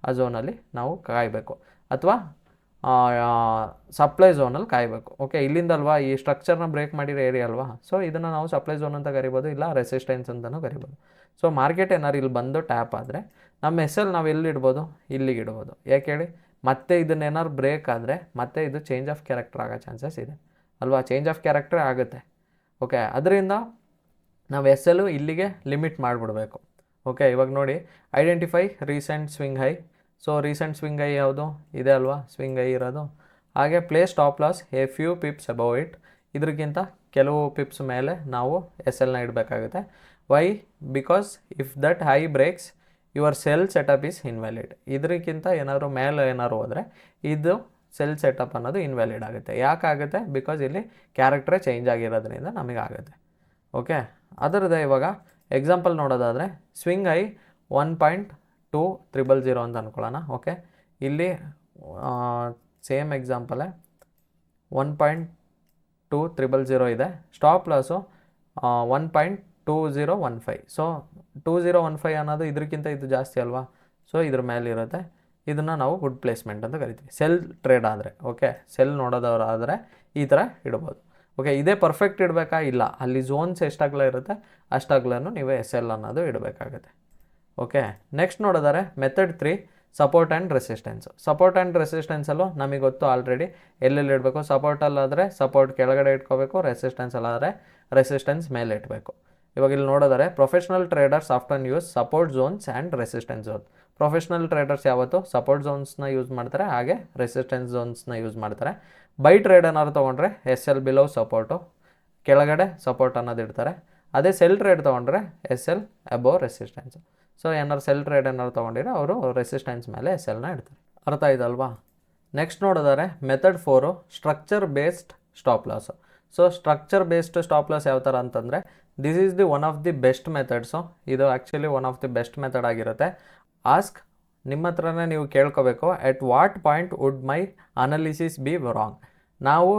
ಆ ಝೋನಲ್ಲಿ ನಾವು ಕಾಯಬೇಕು. ಅಥವಾ ಸಪ್ಲೈ ಝೋನಲ್ಲಿ ಕಾಯಬೇಕು. ಓಕೆ, ಇಲ್ಲಿಂದಲ್ವಾ ಈ ಸ್ಟ್ರಕ್ಚರ್ನ ಬ್ರೇಕ್ ಮಾಡಿರೋ ಏರಿಯಾ ಅಲ್ವಾ. ಸೊ ಇದನ್ನು ನಾವು ಸಪ್ಲೈ ಝೋನ್ ಅಂತ ಕರಿಬೋದು, ಇಲ್ಲ ರೆಸಿಸ್ಟೆನ್ಸ್ ಅಂತಲೂ ಕರಿಬೋದು. ಸೊ ಮಾರ್ಕೆಟ್ ಏನಾದ್ರು ಇಲ್ಲಿ ಬಂದು ಟ್ಯಾಪ್ ಆದರೆ ನಮ್ಮ ಎಸ್ ಎಲ್ ನಾವು ಎಲ್ಲಿಡ್ಬೋದು, ಇಲ್ಲಿಗೆ ಇಡ್ಬೋದು. ಯಾಕೆ ಹೇಳಿ, ಮತ್ತೆ ಇದನ್ನೇನಾದ್ರು ಬ್ರೇಕ್ ಆದರೆ ಮತ್ತೆ ಇದು ಚೇಂಜ್ ಆಫ್ ಕ್ಯಾರೆಕ್ಟರ್ ಆಗೋ ಚಾನ್ಸಸ್ ಇದೆ ಅಲ್ವಾ. ಚೇಂಜ್ ಆಫ್ ಕ್ಯಾರೆಕ್ಟರ್ ಆಗುತ್ತೆ. ಓಕೆ, ಅದರಿಂದ ನಾವು ಎಸ್ ಎಲ್ಲು ಇಲ್ಲಿಗೆ ಲಿಮಿಟ್ ಮಾಡಿಬಿಡ್ಬೇಕು. ಓಕೆ, ಇವಾಗ ನೋಡಿ, identify recent swing high. So recent swing high ಯಾವುದು ಇದೆ ಅಲ್ವಾ, ಸ್ವಿಂಗ್ ಹೈ ಇರೋದು. ಹಾಗೆ place stop loss a few pips above it. ಇದಕ್ಕಿಂತ ಕೆಲವು ಪಿಪ್ಸ್ ಮೇಲೆ ನಾವು ಎಸ್ ಎಲ್ನ ಇಡಬೇಕಾಗುತ್ತೆ. Why, because if that high breaks your sell setup is invalid. ಇದಕ್ಕಿಂತ ಏನಾದರೂ ಮೇಲೆ ಏನಾದ್ರು ಹೋದರೆ ಇದು ಸೆಲ್ ಸೆಟಪ್ ಅನ್ನೋದು ಇನ್ವ್ಯಾಲಿಡ್ ಆಗುತ್ತೆ. ಯಾಕಾಗುತ್ತೆ, ಬಿಕಾಸ್ ಇಲ್ಲಿ ಕ್ಯಾರೆಕ್ಟರೇ ಚೇಂಜ್ ಆಗಿರೋದ್ರಿಂದ ನಮಗಾಗುತ್ತೆ. ಓಕೆ, ಅದರದ್ದು ಇವಾಗ ಎಕ್ಸಾಂಪಲ್ ನೋಡೋದಾದರೆ ಸ್ವಿಂಗ್ ಐ 1.2000 ಅಂತ ಅಂದ್ಕೊಳ್ಳೋಣ. ಓಕೆ, ಇಲ್ಲಿ ಸೇಮ್ ಎಕ್ಸಾಂಪಲೇ 1.2000 ಇದೆ. Stop loss 1.2015. ಸೊ 2015 ಅನ್ನೋದು ಇದಕ್ಕಿಂತ ಇದು ಜಾಸ್ತಿ ಅಲ್ವಾ, ಸೊ ಇದ್ರ ಮೇಲೆ ಇರುತ್ತೆ. ಇದನ್ನು ನಾವು ಗುಡ್ ಪ್ಲೇಸ್ಮೆಂಟ್ ಅಂತ ಕರಿತೀವಿ. ಸೆಲ್ ಟ್ರೇಡ್ ಆದರೆ, ಓಕೆ, ಸೆಲ್ ನೋಡೋದವ್ರು ಆದರೆ ಈ ಥರ ಇಡ್ಬೋದು. ಓಕೆ, ಇದೇ ಪರ್ಫೆಕ್ಟ್ ಇಡಬೇಕಾ? ಇಲ್ಲ, ಅಲ್ಲಿ ಝೋನ್ಸ್ ಎಷ್ಟಾಗಲ ಇರುತ್ತೆ ಅಷ್ಟಾಗ್ಲೂ ನೀವು SL ಅನ್ನೋದು ಇಡಬೇಕಾಗುತ್ತೆ. ಓಕೆ, ನೆಕ್ಸ್ಟ್ ನೋಡಿದರೆ method 3 support and resistance. Support and ರೆಸಿಸ್ಟೆನ್ಸಲ್ಲೂ ನಮಗೆ ಗೊತ್ತು ಆಲ್ರೆಡಿ ಎಲ್ಲೆಲ್ಲಿ ಇಡಬೇಕು. ಸಪೋರ್ಟಲ್ಲಾದರೆ ಸಪೋರ್ಟ್ ಕೆಳಗಡೆ ಇಟ್ಕೋಬೇಕು, ರೆಸಿಸ್ಟೆನ್ಸಲ್ಲಾದರೆ ರೆಸಿಸ್ಟೆನ್ಸ್ ಮೇಲೆ ಇಡಬೇಕು. ಇವಾಗ ಇಲ್ಲಿ ನೋಡಿದರೆ professional traders often use support zones and resistance zone. Professional traders ಯಾವತ್ತು ಸಪೋರ್ಟ್ ಝೋನ್ಸ್ನ ಯೂಸ್ ಮಾಡ್ತಾರೆ, ಹಾಗೆ ರೆಸಿಸ್ಟೆನ್ಸ್ ಝೋನ್ಸ್ನ ಯೂಸ್ ಮಾಡ್ತಾರೆ. ಬೈ ಟ್ರೇಡ್ ಏನಾದ್ರು ತೊಗೊಂಡ್ರೆ SL ಬಿಲೋ ಸಪೋರ್ಟು, ಕೆಳಗಡೆ ಸಪೋರ್ಟ್ ಅನ್ನೋದು ಇಡ್ತಾರೆ. ಅದೇ ಸೆಲ್ ಟ್ರೇಡ್ ತೊಗೊಂಡ್ರೆ SL ಅಬೋವ್ ರೆಸಿಸ್ಟೆನ್ಸು. ಸೊ ಏನಾದ್ರು ಸೆಲ್ ಟ್ರೇಡ್ ಏನಾದ್ರು ತೊಗೊಂಡಿದ್ರೆ ಅವರು ರೆಸಿಸ್ಟೆನ್ಸ್ ಮೇಲೆ SLನ ಇಡ್ತಾರೆ. ಅರ್ಥ ಆಯ್ತಲ್ವಾ? ನೆಕ್ಸ್ಟ್ ನೋಡಿದರೆ method 4 structure based stop loss. So structure based stop loss ಯಾವ ಥರ ಅಂತಂದರೆ, this is the one of the best methods. ಇದು actually one of the best method ಆಗಿರುತ್ತೆ. ಆಸ್ಕ್, ನಿಮ್ಮ ಹತ್ರನೇ ನೀವು ಕೇಳ್ಕೋಬೇಕು, at what point would my analysis be wrong. ನಾವು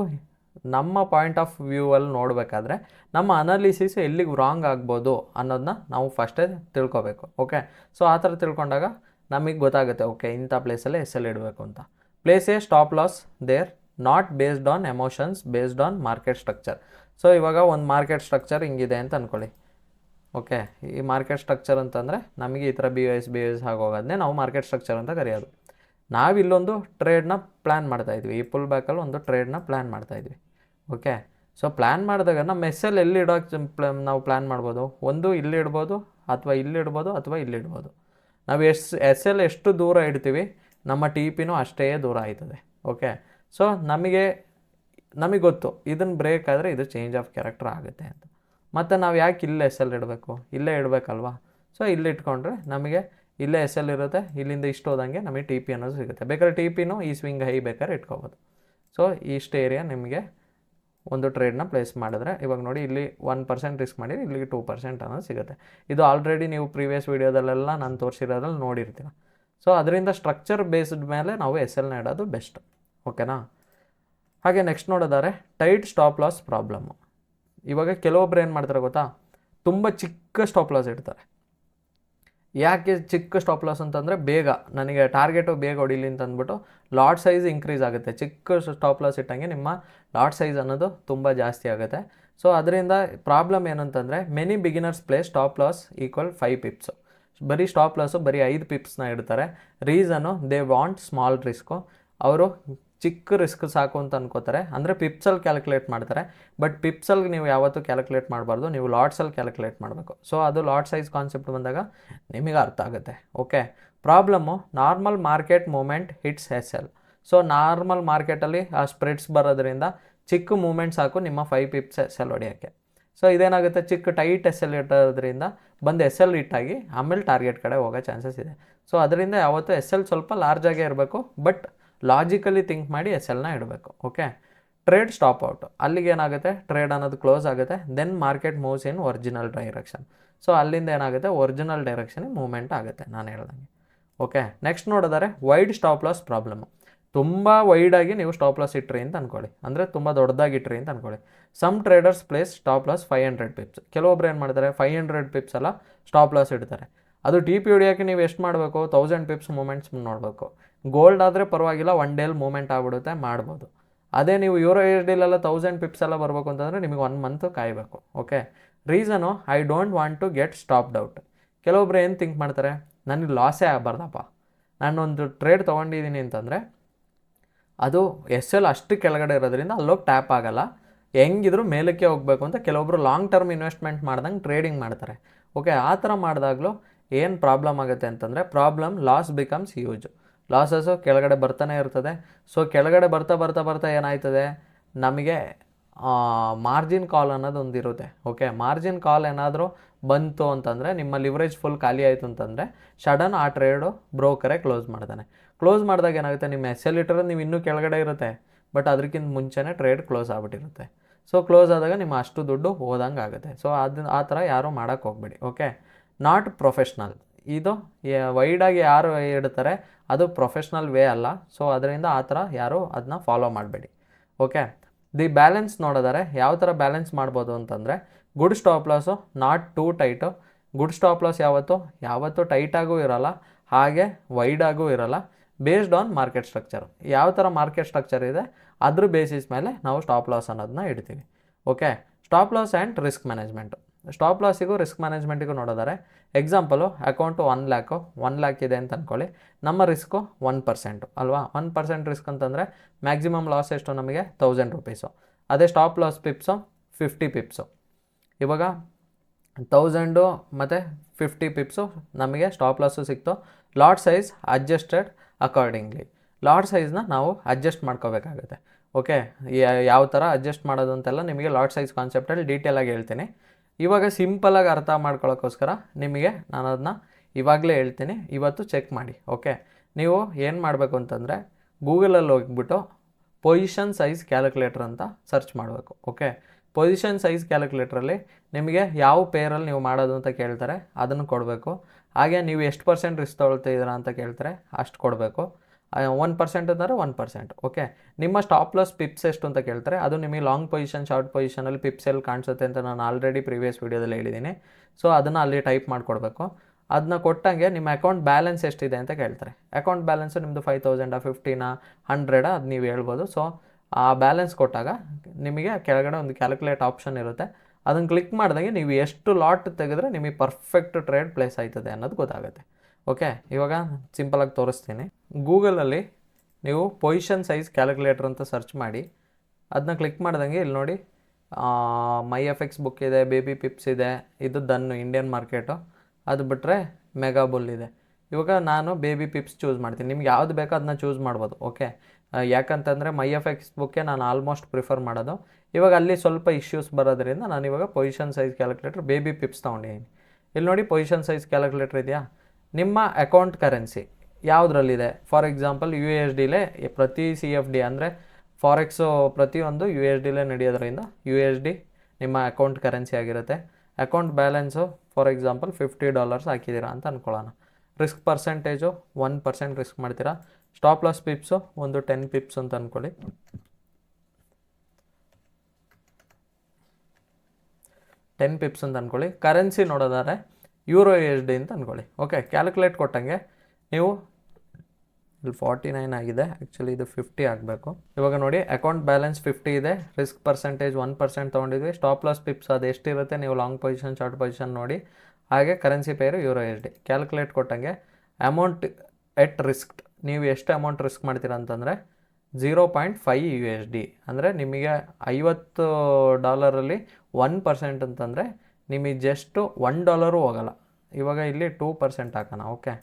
ನಮ್ಮ ಪಾಯಿಂಟ್ ಆಫ್ ವ್ಯೂವಲ್ಲಿ ನೋಡಬೇಕಾದ್ರೆ ನಮ್ಮ ಅನಾಲಿಸಿಸ್ ಎಲ್ಲಿಗೆ ರಾಂಗ್ ಆಗ್ಬೋದು ಅನ್ನೋದನ್ನ ನಾವು ಫಸ್ಟೇ ತಿಳ್ಕೊಬೇಕು. ಓಕೆ, ಸೊ ಆ ಥರ ತಿಳ್ಕೊಂಡಾಗ ನಮಗೆ ಗೊತ್ತಾಗುತ್ತೆ, ಓಕೆ ಇಂಥ ಪ್ಲೇಸಲ್ಲೇ SL ಇಡಬೇಕು ಅಂತ. Place a stop loss there not based on emotions, based on market structure. So ಇವಾಗ ಒಂದು ಮಾರ್ಕೆಟ್ ಸ್ಟ್ರಕ್ಚರ್ ಹಿಂಗಿದೆ ಅಂತ ಅಂದ್ಕೊಳ್ಳಿ. ಓಕೆ, ಈ ಮಾರ್ಕೆಟ್ ಸ್ಟ್ರಕ್ಚರ್ ಅಂತಂದರೆ ನಮಗೆ ಈ ಥರ BOS ಆಗೋಗೋದನ್ನೇ ನಾವು ಮಾರ್ಕೆಟ್ ಸ್ಟ್ರಕ್ಚರ್ ಅಂತ ಕರೆಯೋದು. ನಾವಿಲ್ಲೊಂದು ಟ್ರೇಡ್ನ ಪ್ಲ್ಯಾನ್ ಮಾಡ್ತಾಯಿದ್ವಿ, ಈ ಪುಲ್ ಬ್ಯಾಕಲ್ಲಿ ಒಂದು ಟ್ರೇಡ್ನ ಪ್ಲ್ಯಾನ್ ಮಾಡ್ತಾಯಿದ್ವಿ. ಓಕೆ, ಸೊ ಪ್ಲ್ಯಾನ್ ಮಾಡಿದಾಗ ನಮ್ಮ SL ಎಲ್ಲಿ ಇಡೋಕ್ಕೆ ನಾವು ಪ್ಲ್ಯಾನ್ ಮಾಡ್ಬೋದು. ಒಂದು ಇಲ್ಲಿ ಇಡ್ಬೋದು, ಅಥವಾ ಇಲ್ಲಿ ಇಡ್ಬೋದು, ಅಥವಾ ಇಲ್ಲಿ ಇಡ್ಬೋದು. ನಾವು SL ಎಷ್ಟು ದೂರ ಇಡ್ತೀವಿ ನಮ್ಮ TPನೂ ಅಷ್ಟೇ ದೂರ ಆಯ್ತದೆ. ಓಕೆ, ಸೊ ನಮಗೆ ಗೊತ್ತು ಇದನ್ನು ಬ್ರೇಕ್ ಆದರೆ ಇದು ಚೇಂಜ್ ಆಫ್ ಕ್ಯಾರೆಕ್ಟರ್ ಆಗುತ್ತೆ ಅಂತ. ಮತ್ತು ನಾವು ಯಾಕೆ ಇಲ್ಲೇ SL ಇಡಬೇಕು, ಇಲ್ಲೇ ಇಡಬೇಕಲ್ವಾ. ಸೊ ಇಲ್ಲಿ ಇಟ್ಕೊಂಡ್ರೆ ನಮಗೆ ಇಲ್ಲೇ SL ಇರುತ್ತೆ, ಇಲ್ಲಿಂದ ಇಷ್ಟು ಹೋದಂಗೆ ನಮಗೆ TP ಅನ್ನೋದು ಸಿಗುತ್ತೆ. ಬೇಕಾದ್ರೆ TPನೂ ಈ ಸ್ವಿಂಗ್ ಹೈ ಬೇಕಾದ್ರೆ ಇಟ್ಕೋಬೋದು. ಸೊ ಇಷ್ಟು ಏರಿಯಾ ನಿಮಗೆ ಒಂದು ಟ್ರೇಡ್ನ ಪ್ಲೇಸ್ ಮಾಡಿದ್ರೆ, ಇವಾಗ ನೋಡಿ ಇಲ್ಲಿ 1% ರಿಸ್ಕ್ ಮಾಡಿ ಇಲ್ಲಿಗೆ 2% ಅನ್ನೋದು ಸಿಗುತ್ತೆ. ಇದು ಆಲ್ರೆಡಿ ನೀವು ಪ್ರೀವಿಯಸ್ ವೀಡಿಯೋದಲ್ಲೆಲ್ಲ ನಾನು ತೋರಿಸಿರೋದ್ರಲ್ಲಿ ನೋಡಿರ್ತೀರ. ಸೊ ಅದರಿಂದ ಸ್ಟ್ರಕ್ಚರ್ ಬೇಸ್ಡ್ ಮೇಲೆ ನಾವು SLನ ಇಡೋದು ಬೆಸ್ಟ್. ಓಕೆನಾ? ಹಾಗೆ ನೆಕ್ಸ್ಟ್ ನೋಡೋದಾದ್ರೆ ಟೈಟ್ ಸ್ಟಾಪ್ ಲಾಸ್ ಪ್ರಾಬ್ಲಮ್ಮು. ಇವಾಗ ಕೆಲವೊಬ್ರು ಏನು ಮಾಡ್ತಾರೆ ಗೊತ್ತಾ, ತುಂಬ ಚಿಕ್ಕ ಸ್ಟಾಪ್ ಲಾಸ್ ಇಡ್ತಾರೆ. ಯಾಕೆ ಚಿಕ್ಕ ಸ್ಟಾಪ್ ಲಾಸ್ ಅಂತಂದರೆ, ಬೇಗ ನನಗೆ ಟಾರ್ಗೆಟು ಬೇಗ ಹೊಡಿಲಿ ಅಂತ ಅಂದ್ಬಿಟ್ಟು ಲಾಟ್ ಸೈಜ್ ಇಂಕ್ರೀಸ್ ಆಗುತ್ತೆ. ಚಿಕ್ಕ ಸ್ಟಾಪ್ ಲಾಸ್ ಇಟ್ಟಂಗೆ ನಿಮ್ಮ ಲಾಟ್ ಸೈಜ್ ಅನ್ನೋದು ತುಂಬ ಜಾಸ್ತಿ ಆಗುತ್ತೆ. ಸೊ ಅದರಿಂದ ಪ್ರಾಬ್ಲಮ್ ಏನಂತಂದರೆ, many beginners play stop loss equal 5 pips. ಬರೀ ಸ್ಟಾಪ್ ಲಾಸು ಬರೀ 5 pipsನ ಇಡ್ತಾರೆ. Reason they want small risk. ಅವರು ಚಿಕ್ಕ ರಿಸ್ಕ್ ಸಾಕು ಅಂತ ಅನ್ಕೋತಾರೆ, ಅಂದರೆ ಪಿಪ್ಸಲ್ಲಿ ಕ್ಯಾಲ್ಕುಲೇಟ್ ಮಾಡ್ತಾರೆ. ಬಟ್ ಪಿಪ್ಸಲ್ಲಿ ನೀವು ಯಾವತ್ತೂ ಕ್ಯಾಲ್ಕುಲೇಟ್ ಮಾಡಬಾರ್ದು, ನೀವು ಲಾಟ್ಸಲ್ಲಿ ಕ್ಯಾಲ್ಕುಲೇಟ್ ಮಾಡಬೇಕು. ಸೊ ಅದು ಲಾಟ್ ಸೈಜ್ ಕಾನ್ಸೆಪ್ಟ್ ಬಂದಾಗ ನಿಮಗೆ ಅರ್ಥ ಆಗುತ್ತೆ. Okay, problem normal market movement hits SL. So normal ಮಾರ್ಕೆಟಲ್ಲಿ ಆ ಸ್ಪ್ರೆಡ್ಸ್ ಬರೋದ್ರಿಂದ ಚಿಕ್ಕ ಮೂಮೆಂಟ್ ಸಾಕು ನಿಮ್ಮ 5 pips SL ಹೊಡೆಯೋಕ್ಕೆ. ಸೊ ಇದೇನಾಗುತ್ತೆ, ಚಿಕ್ಕ ಟೈಟ್ SL ಇಟ್ಟೋದ್ರಿಂದ ಬಂದು SL ಹಿಟ್ಟಾಗಿ ಆಮೇಲೆ ಟಾರ್ಗೆಟ್ ಕಡೆ ಹೋಗೋ ಚಾನ್ಸಸ್ ಇದೆ. ಸೊ ಅದರಿಂದ ಯಾವತ್ತೂ SL ಸ್ವಲ್ಪ ಲಾರ್ಜಾಗೇ ಇರಬೇಕು, ಬಟ್ ಲಾಜಿಕಲಿ ಥಿಂಕ್ ಮಾಡಿ SLನ ಇಡಬೇಕು. ಓಕೆ, ಟ್ರೇಡ್ ಸ್ಟಾಪ್ ಔಟ್, ಅಲ್ಲಿಗೆ ಏನಾಗುತ್ತೆ, ಟ್ರೇಡ್ ಅನ್ನೋದು ಕ್ಲೋಸ್ ಆಗುತ್ತೆ. Then market moves in original direction. So ಅಲ್ಲಿಂದ ಏನಾಗುತ್ತೆ, ಒರಿಜಿನಲ್ ಡೈರೆಕ್ಷನ್ ಮೂವ್ಮೆಂಟ್ ಆಗುತ್ತೆ ನಾನು ಹೇಳ್ದಂಗೆ. ಓಕೆ, ನೆಕ್ಸ್ಟ್ ನೋಡಿದರೆ ವೈಡ್ ಸ್ಟಾಪ್ ಲಾಸ್ ಪ್ರಾಬ್ಲಮ್ಮು. ತುಂಬ ವೈಡಾಗಿ ನೀವು ಸ್ಟಾಪ್ ಲಾಸ್ ಇಟ್ರಿ ಅಂತ ಅಂದ್ಕೊಳ್ಳಿ, ಅಂದರೆ ತುಂಬ ದೊಡ್ಡದಾಗಿ ಇಟ್ರಿ ಅಂತ ಅಂದ್ಕೊಳ್ಳಿ. Some traders place stop loss 500 pips. ಕೆಲವೊಬ್ರು ಏನು ಮಾಡ್ತಾರೆ, 500 pips ಎಲ್ಲ ಸ್ಟಾಪ್ ಲಾಸ್ ಇಡ್ತಾರೆ. ಅದು TP ಹೊಡಿಯೋಕ್ಕೆ ನೀವು ಎಷ್ಟು ಮಾಡಬೇಕು, 1000 pips ಮೂಮೆಂಟ್ಸ್ ನೋಡಬೇಕು. ಗೋಲ್ಡ್ ಆದರೆ ಪರವಾಗಿಲ್ಲ, 1 ಡೇಲಿ ಮೂಮೆಂಟ್ ಆಗ್ಬಿಡುತ್ತೆ, ಮಾಡ್ಬೋದು. ಅದೇ ನೀವು USDಲೆಲ್ಲ 1000 pips ಎಲ್ಲ ಬರಬೇಕು ಅಂತಂದರೆ ನಿಮಗೆ 1 month ಕಾಯಬೇಕು. Okay, reason I don't want to get stopped out. ಕೆಲವೊಬ್ರು ಏನು ಥಿಂಕ್ ಮಾಡ್ತಾರೆ, ನನಗೆ ಲಾಸೇ ಆಗಬಾರ್ದಪ್ಪ, ನಾನೊಂದು ಟ್ರೇಡ್ ತೊಗೊಂಡಿದ್ದೀನಿ ಅಂತಂದರೆ ಅದು SL ಅಷ್ಟು ಕೆಳಗಡೆ ಇರೋದ್ರಿಂದ ಅಲ್ಲೋಗಿ ಟ್ಯಾಪ್ ಆಗೋಲ್ಲ, ಹೆಂಗಿದ್ರು ಮೇಲಕ್ಕೆ ಹೋಗಬೇಕು ಅಂತ ಕೆಲವೊಬ್ರು ಲಾಂಗ್ ಟರ್ಮ್ ಇನ್ವೆಸ್ಟ್ಮೆಂಟ್ ಮಾಡ್ದಂಗೆ ಟ್ರೇಡಿಂಗ್ ಮಾಡ್ತಾರೆ. ಓಕೆ, ಆ ಥರ ಮಾಡಿದಾಗಲೂ ಏನು ಪ್ರಾಬ್ಲಮ್ ಆಗುತ್ತೆ ಅಂತಂದರೆ, ಲಾಸ್ ಬಿಕಮ್ಸ್ ಹ್ಯೂಜ್. ಲಾಸಸ್ಸು ಕೆಳಗಡೆ ಬರ್ತಾನೆ ಇರ್ತದೆ. ಸೊ ಕೆಳಗಡೆ ಬರ್ತಾ ಏನಾಯ್ತದೆ, ನಮಗೆ ಮಾರ್ಜಿನ್ ಕಾಲ್ ಅನ್ನೋದು ಒಂದಿರುತ್ತೆ. ಓಕೆ, ಮಾರ್ಜಿನ್ ಕಾಲ್ ಏನಾದರೂ ಬಂತು ಅಂತಂದರೆ, ನಿಮ್ಮ ಲಿವರೇಜ್ ಫುಲ್ ಖಾಲಿ ಆಯಿತು ಅಂತಂದರೆ ಸಡನ್ ಆ ಟ್ರೇಡು ಬ್ರೋಕರೇ ಕ್ಲೋಸ್ ಮಾಡ್ತಾನೆ. ಕ್ಲೋಸ್ ಮಾಡಿದಾಗ ಏನಾಗುತ್ತೆ, ನಿಮ್ಮ SL ಇಟ್ಟಿರೋದು ನೀವು ಇನ್ನೂ ಕೆಳಗಡೆ ಇರುತ್ತೆ, ಬಟ್ ಅದಕ್ಕಿಂತ ಮುಂಚೆನೇ ಟ್ರೇಡ್ ಕ್ಲೋಸ್ ಆಗಿಬಿಟ್ಟಿರುತ್ತೆ. ಸೊ ಕ್ಲೋಸ್ ಆದಾಗ ನಿಮ್ಮ ಅಷ್ಟು ದುಡ್ಡು ಹೋದಂಗೆ ಆಗುತ್ತೆ. ಸೊ ಆ ಥರ ಯಾರೂ ಮಾಡೋಕ್ಕೆ ಹೋಗಬೇಡಿ. Okay, not professional. ಇದು ವೈಡಾಗಿ ಯಾರು ಇಡ್ತಾರೆ ಅದು ಪ್ರೊಫೆಷ್ನಲ್ ವೇ ಅಲ್ಲ. ಸೊ ಅದರಿಂದ ಆ ಥರ ಯಾರು ಅದನ್ನ ಫಾಲೋ ಮಾಡಬೇಡಿ. ಓಕೆ, ದಿ ಬ್ಯಾಲೆನ್ಸ್ ನೋಡಿದರೆ ಯಾವ ಥರ ಬ್ಯಾಲೆನ್ಸ್ ಮಾಡ್ಬೋದು ಅಂತಂದರೆ, good stop loss, not two tight. Good stop loss ಯಾವತ್ತೂ ಟೈಟಾಗೂ ಇರೋಲ್ಲ, ಹಾಗೆ ವೈಡಾಗೂ ಇರೋಲ್ಲ. ಬೇಸ್ಡ್ ಆನ್ ಮಾರ್ಕೆಟ್ ಸ್ಟ್ರಕ್ಚರ್, ಯಾವ ಥರ ಮಾರ್ಕೆಟ್ ಸ್ಟ್ರಕ್ಚರ್ ಇದೆ ಅದ್ರ ಬೇಸಿಸ್ ಮೇಲೆ ನಾವು ಸ್ಟಾಪ್ ಲಾಸ್ ಅನ್ನೋದನ್ನ ಇಡ್ತೀವಿ. Okay, stop loss and risk management. Stop ಲಾಸಿಗೂ ರಿಸ್ಕ್ ಮ್ಯಾನೇಜ್ಮೆಂಟಿಗೂ ನೋಡಿದರೆ, ಎಕ್ಸಾಂಪಲು ಅಕೌಂಟು 1 ಲ್ಯಾಕ್ ಇದೆ ಅಂತ ಅಂದ್ಕೊಳ್ಳಿ. ನಮ್ಮ ರಿಸ್ಕು 1% ಅಲ್ವಾ. 1% ರಿಸ್ಕ್ ಅಂತಂದರೆ ಮ್ಯಾಕ್ಸಿಮಮ್ ಲಾಸ್ ಎಷ್ಟು ನಮಗೆ 1000 ರೂಪೀಸು. ಅದೇ ಸ್ಟಾಪ್ ಲಾಸ್ ಪಿಪ್ಸು 50 ಪಿಪ್ಸು. ಇವಾಗ 1000 ಮತ್ತು 50 ಪಿಪ್ಸು ನಮಗೆ ಸ್ಟಾಪ್ ಲಾಸು ಸಿಕ್ತು. Lot size adjusted accordingly. Lot ಸೈಜ್ನ ನಾವು ಅಡ್ಜಸ್ಟ್ ಮಾಡ್ಕೋಬೇಕಾಗುತ್ತೆ. ಓಕೆ, ಯಾವ ಥರ ಅಡ್ಜಸ್ಟ್ ಮಾಡೋದು ಅಂತೆಲ್ಲ ನಿಮಗೆ ಲಾಟ್ ಸೈಜ್ ಕಾನ್ಸೆಪ್ಟಲ್ಲಿ ಡೀಟೇಲಾಗಿ ಹೇಳ್ತೀನಿ. ಇವಾಗ ಸಿಂಪಲಾಗಿ ಅರ್ಥ ಮಾಡ್ಕೊಳ್ಳೋಕ್ಕೋಸ್ಕರ ನಿಮಗೆ ನಾನು ಅದನ್ನ ಇವಾಗಲೇ ಹೇಳ್ತೀನಿ, ಇವತ್ತು ಚೆಕ್ ಮಾಡಿ. ಓಕೆ, ನೀವು ಏನು ಮಾಡಬೇಕು ಅಂತಂದರೆ ಗೂಗಲಲ್ಲಿ ಹೋಗ್ಬಿಟ್ಟು ಪೊಸಿಷನ್ ಸೈಜ್ ಕ್ಯಾಲ್ಕುಲೇಟರ್ ಅಂತ ಸರ್ಚ್ ಮಾಡಬೇಕು. ಓಕೆ, ಪೊಸಿಷನ್ ಸೈಜ್ ಕ್ಯಾಲ್ಕುಲೇಟ್ರಲ್ಲಿ ನಿಮಗೆ ಯಾವ ಪೇರಲ್ಲಿ ನೀವು ಮಾಡೋದು ಅಂತ ಕೇಳ್ತಾರೆ, ಅದನ್ನು ಕೊಡಬೇಕು. ಹಾಗೆ ನೀವು ಎಷ್ಟು % ರಿಸ್ಕ್ ತೊಗೊಳ್ತಿದ್ದೀರಾ ಅಂತ ಕೇಳ್ತಾರೆ, ಅಷ್ಟು ಕೊಡಬೇಕು. 1% ಅಂದರೆ 1%. ಓಕೆ, ನಿಮ್ಮ ಸ್ಟಾಪ್ ಲಾಸ್ ಪಿಪ್ಸ್ ಎಷ್ಟು ಅಂತ ಕೇಳ್ತಾರೆ, ಅದು ನಿಮಗೆ ಲಾಂಗ್ ಪೊಸಿಷನ್ ಶಾರ್ಟ್ ಪೊಸಿಷನಲ್ಲಿ ಪಿಪ್ಸ್ ಎಲ್ಲಿ ಕಾಣಿಸುತ್ತೆ ಅಂತ ನಾನು ಆಲ್ರೆಡಿ ಪ್ರೀವಿಯಸ್ ವೀಡಿಯೋದಲ್ಲಿ ಹೇಳಿದ್ದೀನಿ. ಸೊ ಅದನ್ನು ಅಲ್ಲಿ ಟೈಪ್ ಮಾಡಿಕೊಡ್ಬೇಕು. ಅದನ್ನ ಕೊಟ್ಟಂಗೆ ನಿಮ್ಮ ಅಕೌಂಟ್ ಬ್ಯಾಲೆನ್ಸ್ ಎಷ್ಟಿದೆ ಅಂತ ಕೇಳ್ತಾರೆ. ಅಕೌಂಟ್ ಬ್ಯಾಲೆನ್ಸು ನಿಮ್ಮದು 5000 50 100 ಅದು ನೀವು ಹೇಳ್ಬೋದು. ಸೊ ಆ ಬ್ಯಾಲೆನ್ಸ್ ಕೊಟ್ಟಾಗ ನಿಮಗೆ ಕೆಳಗಡೆ ಒಂದು ಕ್ಯಾಲ್ಕುಲೇಟ್ ಆಪ್ಷನ್ ಇರುತ್ತೆ. ಅದನ್ನು ಕ್ಲಿಕ್ ಮಾಡಿದಂಗೆ ನೀವು ಎಷ್ಟು ಲಾಟ್ ತೆಗೆದ್ರೆ ನಿಮಗೆ ಪರ್ಫೆಕ್ಟ್ ಟ್ರೇಡ್ ಪ್ಲೇಸ್ ಆಯ್ತದೆ ಅನ್ನೋದು ಗೊತ್ತಾಗುತ್ತೆ. ಓಕೆ, ಇವಾಗ ಸಿಂಪಲಾಗಿ ತೋರಿಸ್ತೀನಿ. ಗೂಗಲಲ್ಲಿ ನೀವು ಪೊಸಿಷನ್ ಸೈಜ್ ಕ್ಯಾಲ್ಕುಲೇಟರ್ ಅಂತ ಸರ್ಚ್ ಮಾಡಿ, ಅದನ್ನ ಕ್ಲಿಕ್ ಮಾಡ್ದಂಗೆ ಇಲ್ಲಿ ನೋಡಿ ಮೈ ಎಫ್ ಎಕ್ಸ್ ಬುಕ್ ಇದೆ, ಬೇಬಿ ಪಿಪ್ಸ್ ಇದೆ, ಇದು ದನ್ನು ಇಂಡಿಯನ್ ಮಾರ್ಕೆಟು. ಅದು ಬಿಟ್ಟರೆ ಮೆಗಾಬುಲ್ ಇದೆ. ಇವಾಗ ನಾನು ಬೇಬಿ ಪಿಪ್ಸ್ ಚೂಸ್ ಮಾಡ್ತೀನಿ. ನಿಮ್ಗೆ ಯಾವುದು ಬೇಕೋ ಅದನ್ನ ಚೂಸ್ ಮಾಡ್ಬೋದು. ಓಕೆ, ಯಾಕಂತಂದರೆ ಮೈ ಎಫ್ ಎಕ್ಸ್ ಬುಕ್ಕೆ ನಾನು ಆಲ್ಮೋಸ್ಟ್ ಪ್ರಿಫರ್ ಮಾಡೋದು. ಇವಾಗ ಅಲ್ಲಿ ಸ್ವಲ್ಪ ಇಶ್ಯೂಸ್ ಬರೋದ್ರಿಂದ ನಾನು ಇವಾಗ ಪೊಸಿಷನ್ ಸೈಜ್ ಕ್ಯಾಲ್ಕುಲೇಟರ್ ಬೇಬಿ ಪಿಪ್ಸ್ ತೊಗೊಂಡಿದ್ದೀನಿ. ಇಲ್ಲಿ ನೋಡಿ ಪೊಸಿಷನ್ ಸೈಜ್ ಕ್ಯಾಲ್ಕುಲೇಟರ್ ಇದೆಯಾ. ನಿಮ್ಮ ಅಕೌಂಟ್ ಕರೆನ್ಸಿ ಯಾವುದ್ರಲ್ಲಿದೆ, ಫಾರ್ ಎಕ್ಸಾಂಪಲ್ USDಲೇ ಪ್ರತಿ CFD ಅಂದರೆ ಫಾರೆಕ್ಸು ಪ್ರತಿಯೊಂದು USDಲೇ ನಡೆಯೋದ್ರಿಂದ USD ನಿಮ್ಮ ಅಕೌಂಟ್ ಕರೆನ್ಸಿ ಆಗಿರುತ್ತೆ. ಅಕೌಂಟ್ ಬ್ಯಾಲೆನ್ಸು ಫಾರ್ ಎಕ್ಸಾಂಪಲ್ $50 ಹಾಕಿದ್ದೀರಾ ಅಂತ ಅಂದ್ಕೊಳ್ಳೋಣ. ರಿಸ್ಕ್ ಪರ್ಸೆಂಟೇಜು 1% ರಿಸ್ಕ್ ಮಾಡ್ತೀರಾ. ಸ್ಟಾಪ್ ಲಾಸ್ ಪಿಪ್ಸು ಒಂದು 10 ಪಿಪ್ಸ್ ಅಂತ ಅಂದ್ಕೊಳ್ಳಿ. 10 ಪಿಪ್ಸ್ ಅಂತ ಅಂದ್ಕೊಳ್ಳಿ. ಕರೆನ್ಸಿ ನೋಡೋದಾದ್ರೆ EURUSD ಅಂತ ಅಂದ್ಕೊಳ್ಳಿ. ಓಕೆ, ಕ್ಯಾಲ್ಕುಲೇಟ್ ಕೊಟ್ಟಂಗೆ ನೀವು ಇಲ್ಲಿ 49 ಆಗಿದೆ, ಆ್ಯಕ್ಚುಲಿ ಇದು 50 ಆಗಬೇಕು. ಇವಾಗ ನೋಡಿ ಅಕೌಂಟ್ ಬ್ಯಾಲೆನ್ಸ್ 50 ಇದೆ, ರಿಸ್ಕ್ ಪರ್ಸೆಂಟೇಜ್ 1% ತೊಗೊಂಡಿದ್ವಿ. ಸ್ಟಾಪ್ ಲಾಸ್ ಪಿಪ್ಸ್ ಅದು ಎಷ್ಟಿರುತ್ತೆ ನೀವು ಲಾಂಗ್ ಪೊಸಿಷನ್ ಶಾರ್ಟ್ ಪೊಸಿಷನ್ ನೋಡಿ. ಹಾಗೆ ಕರೆನ್ಸಿ ಪೇರು EURUSD. ಕ್ಯಾಲ್ಕುಲೇಟ್ ಕೊಟ್ಟಂಗೆ ಅಮೌಂಟ್ ಎಟ್ ರಿಸ್ಕ್, ನೀವು ಎಷ್ಟು ಅಮೌಂಟ್ ರಿಸ್ಕ್ ಮಾಡ್ತೀರಾ ಅಂತಂದರೆ 0.5 USD. ಅಂದರೆ ನಿಮಗೆ $50 1% ಅಂತಂದರೆ ನಿಮಗೆ ಜಸ್ಟು $1 ಹೋಗಲ್ಲ. ಇವಾಗ ಇಲ್ಲಿ 2% ಹಾಕೋಣ. ಓಕೆ,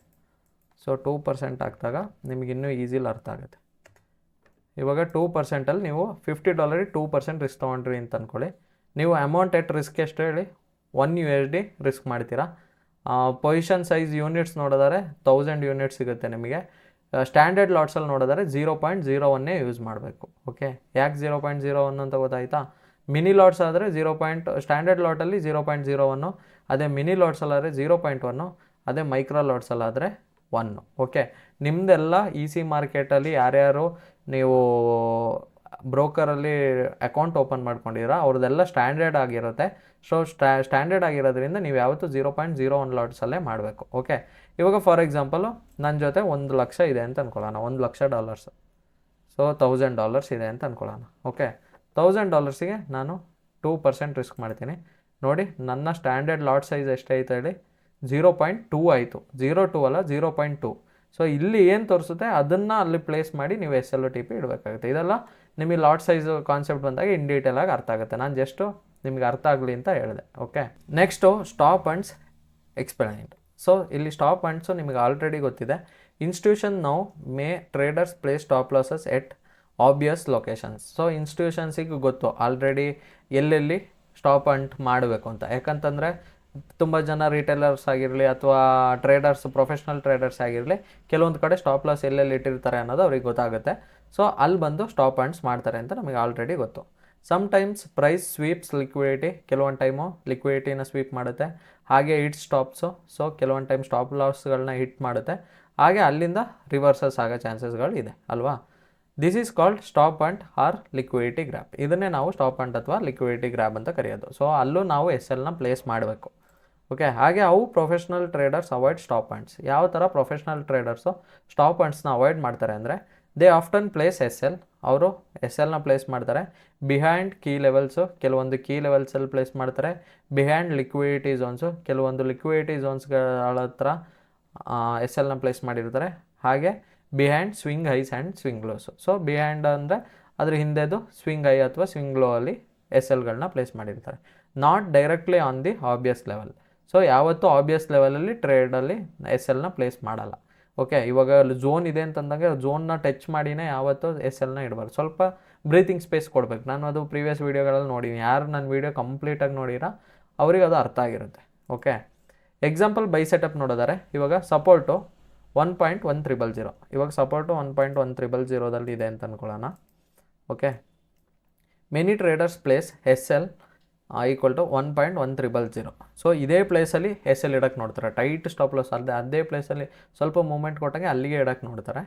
ಸೊ 2% ಹಾಕಿದಾಗ ನಿಮಗೆ ಇನ್ನೂ ಈಸಿಲಿ ಅರ್ಥ ಆಗುತ್ತೆ. ಇವಾಗ 2%ಅಲ್ಲಿ ನೀವು $50 2% ರಿಸ್ಕ್ ತೊಗೊಂಡ್ರಿ ಅಂತ ಅಂದ್ಕೊಳ್ಳಿ. ನೀವು ಅಮೌಂಟ್ ಎಟ್ ರಿಸ್ಕ್ ಎಷ್ಟು ಹೇಳಿ, 1 USD ರಿಸ್ಕ್ ಮಾಡ್ತೀರಾ. ಪೊಸಿಷನ್ ಸೈಜ್ ಯೂನಿಟ್ಸ್ ನೋಡಿದರೆ 1000 ಯೂನಿಟ್ಸ್ ಸಿಗುತ್ತೆ ನಿಮಗೆ. ಸ್ಟ್ಯಾಂಡರ್ಡ್ ಲಾಟ್ಸಲ್ಲಿ ನೋಡಿದರೆ 0.01 ಯೂಸ್ ಮಾಡಬೇಕು. ಓಕೆ, ಯಾಕೆ 0.01 ಅಂತ ಗೊತ್ತಾಯ್ತಾ. ಮಿನಿ ಲಾಟ್ಸ್ ಆದರೆ ಸ್ಟ್ಯಾಂಡರ್ಡ್ ಲಾಟಲ್ಲಿ 0.01, ಅದೇ ಮಿನಿ ಲಾಟ್ಸಲ್ಲಾದರೆ 0.1, ಅದೇ ಮೈಕ್ರೋ ಲಾಟ್ಸಲ್ಲಾದರೆ 1. ಓಕೆ, ನಿಮ್ಮದೆಲ್ಲ EC ಮಾರ್ಕೆಟಲ್ಲಿ ಯಾರ್ಯಾರು ನೀವು ಬ್ರೋಕರಲ್ಲಿ ಅಕೌಂಟ್ ಓಪನ್ ಮಾಡ್ಕೊಂಡಿದ್ದೀರಾ ಅವ್ರದ್ದೆಲ್ಲ ಸ್ಟ್ಯಾಂಡರ್ಡ್ ಆಗಿರುತ್ತೆ. ಸೊ ಸ್ಟ್ಯಾಂಡರ್ಡ್ ಆಗಿರೋದ್ರಿಂದ ನೀವು ಯಾವತ್ತೂ 0.01 ಲಾಟ್ಸಲ್ಲೇ ಮಾಡಬೇಕು. ಓಕೆ, ಇವಾಗ ಫಾರ್ ಎಕ್ಸಾಂಪಲು ನನ್ನ ಜೊತೆ $1 ಲಕ್ಷ ಇದೆ ಅಂತ ಅಂದ್ಕೊಳ್ಳೋಣ. $1,00,000, ಸೊ $1,000 ಇದೆ ಅಂತ ಅಂದ್ಕೊಳ್ಳೋಣ. ಓಕೆ, $1,000ಗೆ ನಾನು 2% ರಿಸ್ಕ್ ಮಾಡ್ತೀನಿ. ನೋಡಿ ನನ್ನ ಸ್ಟ್ಯಾಂಡರ್ಡ್ ಲಾಟ್ ಸೈಜ್ ಎಷ್ಟಾಯಿತು ಹೇಳಿ, 0.2 ಆಯಿತು. 0.2 ಅಲ್ಲ, 0.2. ಸೊ ಇಲ್ಲಿ ಏನು ತೋರಿಸುತ್ತೆ ಅದನ್ನು ಅಲ್ಲಿ ಪ್ಲೇಸ್ ಮಾಡಿ ನೀವು SLOTP ಇಡಬೇಕಾಗುತ್ತೆ. ಇದೆಲ್ಲ ನಿಮಗೆ ಲಾಟ್ ಸೈಜ್ ಕಾನ್ಸೆಪ್ಟ್ ಬಂದಾಗ ಇನ್ ಡೀಟೇಲಾಗಿ ಅರ್ಥ ಆಗುತ್ತೆ. ನಾನು ಜಸ್ಟು ನಿಮ್ಗೆ ಅರ್ಥ ಆಗಲಿ ಅಂತ ಹೇಳಿದೆ. Okay, next stop hunts explained. So ಇಲ್ಲಿ ಸ್ಟಾಪ್ ಆ್ಯಂಡ್ಸು ನಿಮಗೆ ಆಲ್ರೆಡಿ ಗೊತ್ತಿದೆ. Institution know many traders place stop losses at obvious locations. So ಇನ್ಸ್ಟಿಟ್ಯೂಷನ್ಸಿಗೆ ಗೊತ್ತು ಆಲ್ರೆಡಿ ಎಲ್ಲೆಲ್ಲಿ ಸ್ಟಾಪ್ ಆ್ಯಂಡ್ ಮಾಡಬೇಕು ಅಂತ. ಯಾಕಂತಂದರೆ ತುಂಬ ಜನ ರಿಟೇಲರ್ಸ್ ಆಗಿರಲಿ ಅಥವಾ ಟ್ರೇಡರ್ಸ್, ಪ್ರೊಫೆಷ್ನಲ್ ಟ್ರೇಡರ್ಸ್ ಆಗಿರಲಿ, ಕೆಲವೊಂದು ಕಡೆ ಸ್ಟಾಪ್ ಲಾಸ್ ಎಲ್ಲೆಲ್ಲಿ ಇಟ್ಟಿರ್ತಾರೆ ಅನ್ನೋದು ಅವ್ರಿಗೆ ಗೊತ್ತಾಗುತ್ತೆ. ಸೊ ಅಲ್ಲಿ ಬಂದು ಸ್ಟಾಪ್ ಆ್ಯಂಡ್ಸ್ ಮಾಡ್ತಾರೆ ಅಂತ ನಮಗೆ ಆಲ್ರೆಡಿ ಗೊತ್ತು. ಸಮ್ಟೈಮ್ಸ್ ಪ್ರೈಸ್ ಸ್ವೀಪ್ಸ್ ಲಿಕ್ವಿಡಿಟಿ, ಕೆಲವೊಂದು ಟೈಮು ಲಿಕ್ವಿಡಿಟಿನ ಸ್ವೀಪ್ ಮಾಡುತ್ತೆ. ಹಾಗೆ ಹಿಟ್ ಸ್ಟಾಪ್ಸು, ಸೊ ಕೆಲವೊಂದು ಟೈಮ್ ಸ್ಟಾಪ್ ಲಾಸ್ಗಳನ್ನ ಹಿಟ್ ಮಾಡುತ್ತೆ. ಹಾಗೆ ಅಲ್ಲಿಂದ ರಿವರ್ಸಸ್ ಆಗೋ ಚಾನ್ಸಸ್ಗಳು ಇದೆ ಅಲ್ವಾ. This is called stop hunt or liquidity grab. ಇದನ್ನೇ ನಾವು ಸ್ಟಾಪ್ ಅಂಡ್ ಅಥವಾ ಲಿಕ್ವಿಡಿಟಿ ಗ್ರ್ಯಾಬ್ ಅಂತ ಕರೆಯೋದು. ಸೊ ಅಲ್ಲೂ ನಾವು SLನ ಪ್ಲೇಸ್ ಮಾಡಬೇಕು. ಓಕೆ, ಹಾಗೆ ಅವು professional traders avoid stop hunts. ಯಾವ ಥರ ಪ್ರೊಫೆಷ್ನಲ್ ಟ್ರೇಡರ್ಸು ಸ್ಟಾಪ್ ಅಂಡ್ಸ್ನ ಅವಾಯ್ಡ್ ಮಾಡ್ತಾರೆ ಅಂದರೆ, ದೇ ಆಫ್ಟನ್ ಪ್ಲೇಸ್ SL. ಅವರು SLನ ಪ್ಲೇಸ್ ಮಾಡ್ತಾರೆ ಬಿಹೈಂಡ್ ಕೀ ಲೆವೆಲ್ಸು, ಕೆಲವೊಂದು ಕೀ ಲೆವೆಲ್ಸಲ್ಲಿ ಪ್ಲೇಸ್ ಮಾಡ್ತಾರೆ. ಬಿಹೈಂಡ್ ಲಿಕ್ವಿಡಿಟಿ ಝೋನ್ಸು, ಕೆಲವೊಂದು ಲಿಕ್ವಿಡಿಟಿ ಝೋನ್ಸ್ಗಳ ಹತ್ರ SLನ ಪ್ಲೇಸ್ ಮಾಡಿರ್ತಾರೆ. ಹಾಗೆ behind swing highs and swing lows. So behind ಅಂದರೆ ಅದ್ರ ಹಿಂದೆದು ಸ್ವಿಂಗ್ ಹೈ ಅಥವಾ ಸ್ವಿಂಗ್ ಲೋ ಅಲ್ಲಿ SLಗಳನ್ನ ಪ್ಲೇಸ್ ಮಾಡಿರ್ತಾರೆ. Not directly on the obvious level. So ಯಾವತ್ತೂ ಆಬ್ವಿಯಸ್ ಲೆವೆಲಲ್ಲಿ ಟ್ರೇಡಲ್ಲಿ SLನ ಪ್ಲೇಸ್ ಮಾಡಲ್ಲ. ಓಕೆ, ಇವಾಗ ಝೋನ್ ಇದೆ ಅಂತಂದಾಗ ಝೋನ್ನ ಟಚ್ ಮಾಡಿನೇ ಯಾವತ್ತೂ SLನ ಇಡಬಾರ್ದು. ಸ್ವಲ್ಪ ಬ್ರೀತಿಂಗ್ ಸ್ಪೇಸ್ ಕೊಡಬೇಕು. ನಾನು ಅದು ಪ್ರೀವಿಯಸ್ ವೀಡಿಯೋಗಳಲ್ಲಿ ನೋಡಿದ್ದೀನಿ. ಯಾರು ನನ್ನ ವೀಡಿಯೋ ಕಂಪ್ಲೀಟಾಗಿ ನೋಡಿರ ಅವ್ರಿಗೆ ಅದು ಅರ್ಥ ಆಗಿರುತ್ತೆ. ಓಕೆ, ಎಕ್ಸಾಂಪಲ್ ಬೈ ಸೆಟಪ್ ನೋಡಿದರೆ, ಇವಾಗ ಸಪೋರ್ಟು 1.1300. ಇವಾಗ ಸಪೋರ್ಟು 1.1300 ಇದೆ ಅಂತ ಅಂದ್ಕೊಳ್ಳೋಣ. Okay, many traders place SL equal to 1.1300. So ಇದೇ ಪ್ಲೇಸಲ್ಲಿ SL ಇಡೋಕ್ಕೆ ನೋಡ್ತಾರೆ. ಟೈಟ್ ಸ್ಟಾಪ್ ಲಾಸ್ ಅದೇ ಪ್ಲೇಸಲ್ಲಿ ಸ್ವಲ್ಪ ಮೂಮೆಂಟ್ ಕೊಟ್ಟಾಗೆ ಅಲ್ಲಿಗೆ ಇಡೋಕ್ಕೆ ನೋಡ್ತಾರೆ.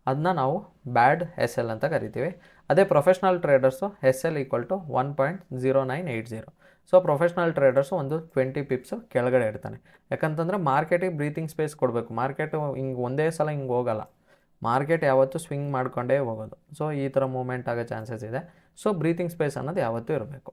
ಅದನ್ನ ನಾವು ಬ್ಯಾಡ್ SL ಅಂತ ಕರಿತೀವಿ. ಅದೇ professional traders SL equal to 1.0980. So professional traders ಒಂದು 20 ಪಿಪ್ಸು ಕೆಳಗಡೆ ಇಡ್ತಾನೆ. ಯಾಕಂತಂದರೆ ಮಾರ್ಕೆಟಿಗೆ ಬ್ರೀತಿಂಗ್ ಸ್ಪೇಸ್ ಕೊಡಬೇಕು. ಮಾರ್ಕೆಟು ಹಿಂಗೆ ಒಂದೇ ಸಲ ಹಿಂಗೆ ಹೋಗಲ್ಲ. ಮಾರ್ಕೆಟ್ ಯಾವತ್ತೂ ಸ್ವಿಂಗ್ ಮಾಡ್ಕೊಂಡೇ ಹೋಗೋದು. ಸೊ ಈ ಥರ ಮೂಮೆಂಟ್ ಆಗೋ ಚಾನ್ಸಸ್ ಇದೆ. ಸೊ ಬ್ರೀತಿಂಗ್ ಸ್ಪೇಸ್ ಅನ್ನೋದು ಯಾವತ್ತೂ ಇರಬೇಕು.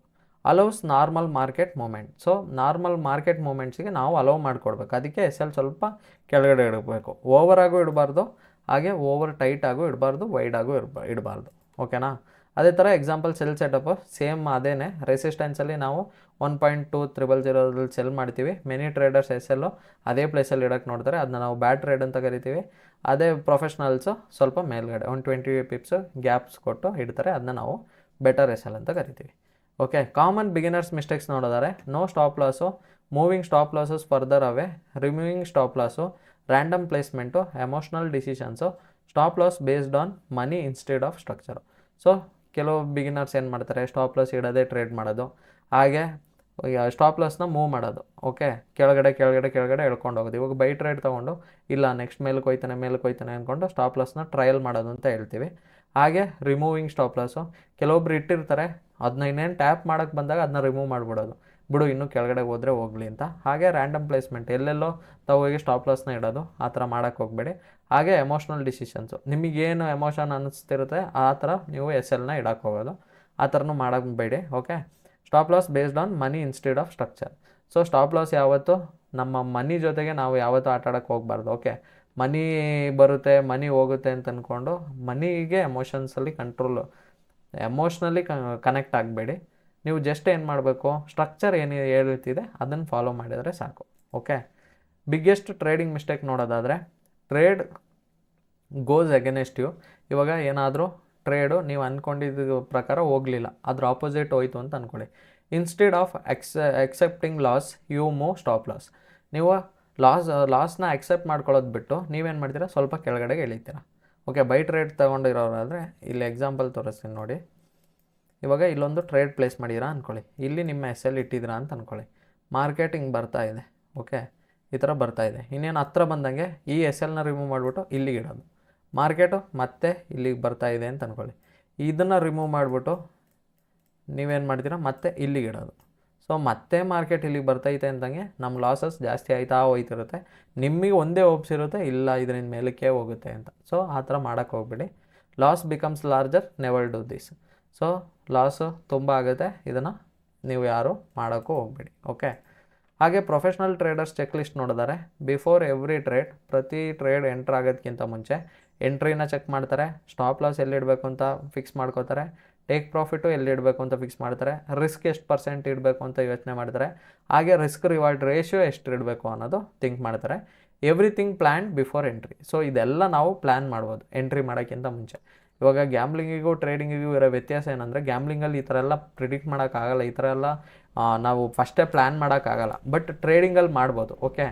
Allows normal market movement. So normal market ಮೂಮೆಂಟ್ಸಿಗೆ ನಾವು ಅಲೌ ಮಾಡಿಕೊಡ್ಬೇಕು. ಅದಕ್ಕೆ SL ಸ್ವಲ್ಪ ಕೆಳಗಡೆ ಇಡಬೇಕು. ಓವರಾಗೂ ಇಡಬಾರ್ದು, ಹಾಗೆ ಓವರ್ ಟೈಟಾಗೂ ಇಡಬಾರ್ದು, ವೈಡಾಗೂ ಇಡಬಾರ್ದು. ಓಕೆನಾ. ಅದೇ ಥರ ಎಕ್ಸಾಂಪಲ್ ಸೆಲ್ ಸೆಟಪ್ಪು ಸೇಮ್ ಅದೇನೆ. ರೆಸಿಸ್ಟೆನ್ಸಲ್ಲಿ ನಾವು 1.2300 ಸೆಲ್ ಮಾಡ್ತೀವಿ. ಮೆನಿ ಟ್ರೇಡರ್ಸ್ SL ಅದೇ ಪ್ಲೇಸಲ್ಲಿ ಇಡೋಕ್ಕೆ ನೋಡ್ತಾರೆ. ಅದನ್ನ ನಾವು ಬ್ಯಾಡ್ ಟ್ರೇಡ್ ಅಂತ ಕರಿತೀವಿ. ಅದೇ ಪ್ರೊಫೆಷ್ನಲ್ಸು ಸ್ವಲ್ಪ ಮೇಲ್ಗಡೆ 120 ಪಿಪ್ಸು ಗ್ಯಾಪ್ಸ್ ಕೊಟ್ಟು ಇಡ್ತಾರೆ. ಅದನ್ನ ನಾವು ಬೆಟರ್ SL ಅಂತ ಕರಿತೀವಿ. ಓಕೆ, ಕಾಮನ್ ಬಿಗಿನರ್ಸ್ ಮಿಸ್ಟೇಕ್ಸ್ ನೋಡಿದರೆ, no stop loss, moving stop losses further away, removing stop loss, random placement, emotional decisions, stop loss based on money instead of structure. So ಕೆಲವು beginners ಏನು ಮಾಡ್ತಾರೆ, stop loss ಇಡೋದೇ trade ಮಾಡೋದು, ಹಾಗೆ stop ಲಾಸ್ನ move ಮಾಡೋದು. Okay, ಕೆಳಗಡೆ ಎಳ್ಕೊಂಡು ಹೋಗೋದು. ಇವಾಗ ಬೈ ಟ್ರೇಡ್ ತೊಗೊಂಡು ಇಲ್ಲ ನೆಕ್ಸ್ಟ್ ಮೇಲಕ್ಕೆ ಹೋಯ್ತಾನೆ ಅಂದ್ಕೊಂಡು ಸ್ಟಾಪ್ ಲಾಸ್ನ ಟ್ರಯಲ್ ಮಾಡೋದು ಅಂತ ಹೇಳ್ತೀವಿ. ಹಾಗೆ ರಿಮೂವಿಂಗ್ ಸ್ಟಾಪ್ ಲಾಸು, ಕೆಲವೊಬ್ರು ಇಟ್ಟಿರ್ತಾರೆ, ಅದನ್ನ ಇನ್ನೇನು ಟ್ಯಾಪ್ ಮಾಡೋಕ್ಕೆ ಬಂದಾಗ ಅದನ್ನ ರಿಮೂವ್ ಮಾಡಿಬಿಡೋದು, ಬಿಡು ಇನ್ನೂ ಕೆಳಗಡೆ ಹೋದರೆ ಹೋಗಲಿ ಅಂತ. ಹಾಗೆ ರ್ಯಾಂಡಮ್ ಪ್ಲೇಸ್ಮೆಂಟ್, ಎಲ್ಲೆಲ್ಲೋ ಹೋಗಿ ಸ್ಟಾಪ್ ಲಾಸ್ನ ಇಡೋದು, ಆ ಥರ ಮಾಡೋಕ್ಕೆ ಹೋಗಬೇಡಿ. ಹಾಗೆ ಎಮೋಷ್ನಲ್ ಡಿಸಿಷನ್ಸು, ನಿಮಗೇನು ಎಮೋಷನ್ ಅನ್ನಿಸ್ತಿರುತ್ತೆ ಆ ಥರ ನೀವು SLನ ಇಡೋಕ್ಕೆ ಹೋಗೋದು, ಆ ಥರನೂ ಮಾಡೋಕ್ಕೆ. Okay, stop loss based on money instead of structure. So stop loss ಯಾವತ್ತು ನಮ್ಮ ಮನಿ ಜೊತೆಗೆ ನಾವು ಯಾವತ್ತೂ ಆಟ ಆಡೋಕ್ಕೆ ಹೋಗಬಾರ್ದು. ಓಕೆ, ಮನಿ ಬರುತ್ತೆ ಮನಿ ಹೋಗುತ್ತೆ ಅಂತ ಅಂದ್ಕೊಂಡು ಮನಿಗೆ ಎಮೋಷನ್ಸಲ್ಲಿ ಎಮೋಷ್ನಲಿ ಕನೆಕ್ಟ್ ಆಗಬೇಡಿ. ನೀವು ಜಸ್ಟ್ ಏನು ಮಾಡಬೇಕು, ಸ್ಟ್ರಕ್ಚರ್ ಏನು ಹೇಳ್ತಿದೆ ಅದನ್ನು ಫಾಲೋ ಮಾಡಿದರೆ ಸಾಕು. ಓಕೆ, ಬಿಗ್ಗೆಸ್ಟ್ ಟ್ರೇಡಿಂಗ್ ಮಿಸ್ಟೇಕ್ ನೋಡೋದಾದರೆ, ಟ್ರೇಡ್ ಗೋಸ್ ಅಗೇನೆಸ್ಟ್ ಯು. ಇವಾಗ ಏನಾದರೂ ಟ್ರೇಡು ನೀವು ಅಂದ್ಕೊಂಡಿದ್ದ ಪ್ರಕಾರ ಹೋಗಲಿಲ್ಲ, ಅದ್ರ ಆಪೋಸಿಟ್ ಹೋಯ್ತು ಅಂತ ಅಂದ್ಕೊಳ್ಳಿ. Instead of accepting loss you move stop loss. ನೀವು ಲಾಸ್ನ ಅಕ್ಸೆಪ್ಟ್ ಮಾಡ್ಕೊಳ್ಳೋದು ಬಿಟ್ಟು ನೀವೇನು ಮಾಡ್ತೀರಾ, ಸ್ವಲ್ಪ ಕೆಳಗಡೆಗೆ ಇಳಿತೀರಾ. ಓಕೆ, ಬೈ ಟ್ರೇಡ್ ತೊಗೊಂಡಿರೋರಾದರೆ ಇಲ್ಲಿ ಎಕ್ಸಾಂಪಲ್ ತೋರಿಸ್ತೀನಿ ನೋಡಿ. ಇವಾಗ ಇಲ್ಲೊಂದು ಟ್ರೇಡ್ ಪ್ಲೇಸ್ ಮಾಡಿರಾ ಅಂದ್ಕೊಳ್ಳಿ, ಇಲ್ಲಿ ನಿಮ್ಮ SL ಇಟ್ಟಿದ್ದೀರಾ ಅಂತ ಅಂದ್ಕೊಳ್ಳಿ. ಮಾರ್ಕೆಟ್ ಹಿಂಗೆ ಬರ್ತಾ ಇದೆ. ಓಕೆ, ಈ ಥರ ಬರ್ತಾ ಇದೆ. ಇನ್ನೇನು ಹತ್ರ ಬಂದಂಗೆ ಈ SLನ ರಿಮೂವ್ ಮಾಡಿಬಿಟ್ಟು ಇಲ್ಲಿಗೆ ಇಡೋದು. ಮಾರ್ಕೆಟು ಮತ್ತೆ ಇಲ್ಲಿಗೆ ಬರ್ತಾ ಇದೆ ಅಂತ ಅಂದ್ಕೊಳ್ಳಿ, ಇದನ್ನು ರಿಮೂವ್ ಮಾಡಿಬಿಟ್ಟು ನೀವೇನು ಮಾಡ್ತೀರಾ, ಮತ್ತೆ ಇಲ್ಲಿಗೆ ಇಡೋದು. ಸೊ ಮತ್ತೆ ಮಾರ್ಕೆಟ್ ಇಲ್ಲಿಗೆ ಬರ್ತೈತೆ ಅಂತಂಗೆ ನಮ್ಮ ಲಾಸಸ್ ಜಾಸ್ತಿ ಆಯ್ತಾ ಹೋಯ್ತಿರುತ್ತೆ. ನಿಮಗೆ ಒಂದೇ ಹೋಪ್ಸ್ ಇರುತ್ತೆ, ಇಲ್ಲ ಇದರಿಂದ ಮೇಲಕ್ಕೆ ಹೋಗುತ್ತೆ ಅಂತ. ಸೊ ಆ ಥರ ಮಾಡೋಕ್ಕೆ ಹೋಗ್ಬೇಡಿ. Loss becomes larger, never do this. So loss ತುಂಬ ಆಗುತ್ತೆ, ಇದನ್ನು ನೀವು ಯಾರು ಮಾಡೋಕ್ಕೂ ಹೋಗಬೇಡಿ. ಓಕೆ, ಹಾಗೆ ಪ್ರೊಫೆಷ್ನಲ್ ಟ್ರೇಡರ್ಸ್ ಚೆಕ್ ಲಿಸ್ಟ್ ನೋಡಿದರೆ, ಬಿಫೋರ್ ಎವ್ರಿ ಟ್ರೇಡ್, ಪ್ರತಿ ಟ್ರೇಡ್ ಎಂಟ್ರ್ ಆಗೋದಕ್ಕಿಂತ ಮುಂಚೆ ಎಂಟ್ರಿನ ಚೆಕ್ ಮಾಡ್ತಾರೆ, ಸ್ಟಾಪ್ ಲಾಸ್ ಎಲ್ಲಿಡಬೇಕು ಅಂತ ಫಿಕ್ಸ್ ಮಾಡ್ಕೋತಾರೆ, ಟೇಕ್ ಪ್ರಾಫಿಟು ಎಲ್ಲಿಡಬೇಕು ಅಂತ ಫಿಕ್ಸ್ ಮಾಡ್ತಾರೆ, ರಿಸ್ಕ್ ಎಷ್ಟು % ಇಡಬೇಕು ಅಂತ ಯೋಚನೆ ಮಾಡ್ತಾರೆ, ಹಾಗೆ ರಿಸ್ಕ್ ರಿವಾರ್ಡ್ ರೇಷಿಯೋ ಎಷ್ಟು ಇಡಬೇಕು ಅನ್ನೋದು ಥಿಂಕ್ ಮಾಡ್ತಾರೆ. Everything plan before entry. So ಇದೆಲ್ಲ ನಾವು ಪ್ಲ್ಯಾನ್ ಮಾಡ್ಬೋದು ಎಂಟ್ರಿ ಮಾಡೋಕ್ಕಿಂತ ಮುಂಚೆ. ಇವಾಗ ಗ್ಯಾಮ್ಲಿಂಗಿಗೂ ಟ್ರೇಡಿಂಗಿಗೂ ಇರೋ ವ್ಯತ್ಯಾಸ ಏನಂದರೆ, ಗ್ಯಾಮ್ಲಿಂಗಲ್ಲಿ ಈ ಥರ ಎಲ್ಲ ಪ್ರಿಡಿಕ್ಟ್ ಮಾಡೋಕ್ಕಾಗಲ್ಲ, ಈ ಥರ ಎಲ್ಲ ನಾವು ಫಸ್ಟೇ ಪ್ಲ್ಯಾನ್ ಮಾಡೋಕ್ಕಾಗಲ್ಲ. ಬಟ್ ಟ್ರೇಡಿಂಗಲ್ಲಿ ಮಾಡ್ಬೋದು. ಓಕೆ,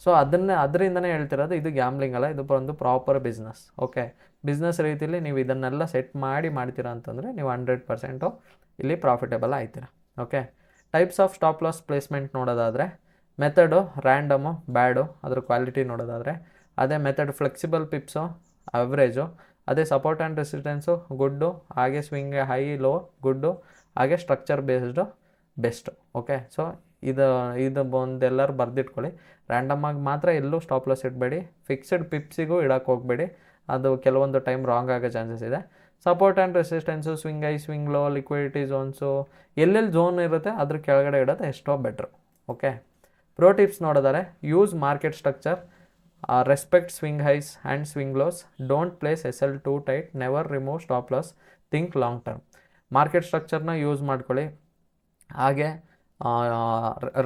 ಸೊ ಅದರಿಂದನೇ ಹೇಳ್ತಿರೋದು ಇದು ಗ್ಯಾಮ್ಲಿಂಗ್ ಅಲ್ಲ, ಇದು ಒಂದು ಪ್ರಾಪರ್ ಬಿಸ್ನೆಸ್. ಓಕೆ, ಬಿಸ್ನೆಸ್ ರೀತಿಯಲ್ಲಿ ನೀವು ಇದನ್ನೆಲ್ಲ ಸೆಟ್ ಮಾಡಿ ಮಾಡ್ತೀರಾ ಅಂತಂದರೆ ನೀವು 100% ಇಲ್ಲಿ ಪ್ರಾಫಿಟೇಬಲ್ ಆಯ್ತೀರ. Okay, types of stop loss placement ನೋಡೋದಾದರೆ ಮೆಥಡು ರ್ಯಾಂಡಮು ಬ್ಯಾಡು, ಅದ್ರ ಕ್ವಾಲಿಟಿ ನೋಡೋದಾದರೆ ಅದೇ ಮೆಥಡ್ ಫ್ಲೆಕ್ಸಿಬಲ್ ಪಿಪ್ಸು ಅವರೇಜು, ಅದೇ ಸಪೋರ್ಟ್ ಆ್ಯಂಡ್ ರೆಸಿಸ್ಟೆನ್ಸು ಗುಡ್ಡು, ಹಾಗೆ ಸ್ವಿಂಗ್ ಹೈ ಲೋ ಗುಡ್ಡು, ಹಾಗೆ structure based best. Okay, so ಇದು ಒಂದೆಲ್ಲರೂ ಬರೆದಿಟ್ಕೊಳ್ಳಿ. ರ್ಯಾಂಡಮಾಗಿ ಮಾತ್ರ ಎಲ್ಲೂ ಸ್ಟಾಪ್ ಲಾಸ್ ಇಡಬೇಡಿ, ಫಿಕ್ಸ್ಡ್ ಪಿಪ್ಸಿಗೂ ಇಡೋಕ್ಕೆ ಹೋಗಬೇಡಿ, ಅದು ಕೆಲವೊಂದು ಟೈಮ್ ರಾಂಗ್ ಆಗೋ ಚಾನ್ಸಸ್ ಇದೆ. Support and resistance swing high swing low liquidity zones ಎಲ್ಲೆಲ್ಲಿ ಝೋನ್ ಇರುತ್ತೆ ಅದ್ರ ಕೆಳಗಡೆ ಇಡೋದು ಎಷ್ಟೋ ಬೆಟ್ರು. ಓಕೆ, ಪ್ರೋ ಟಿಪ್ಸ್ ನೋಡಿದರೆ use market structure, respect swing highs and swing lows, don't place SL too tight, never remove stop loss, think long term. Market ಸ್ಟ್ರಕ್ಚರ್ನ use ಮಾಡ್ಕೊಳ್ಳಿ. ಹಾಗೆ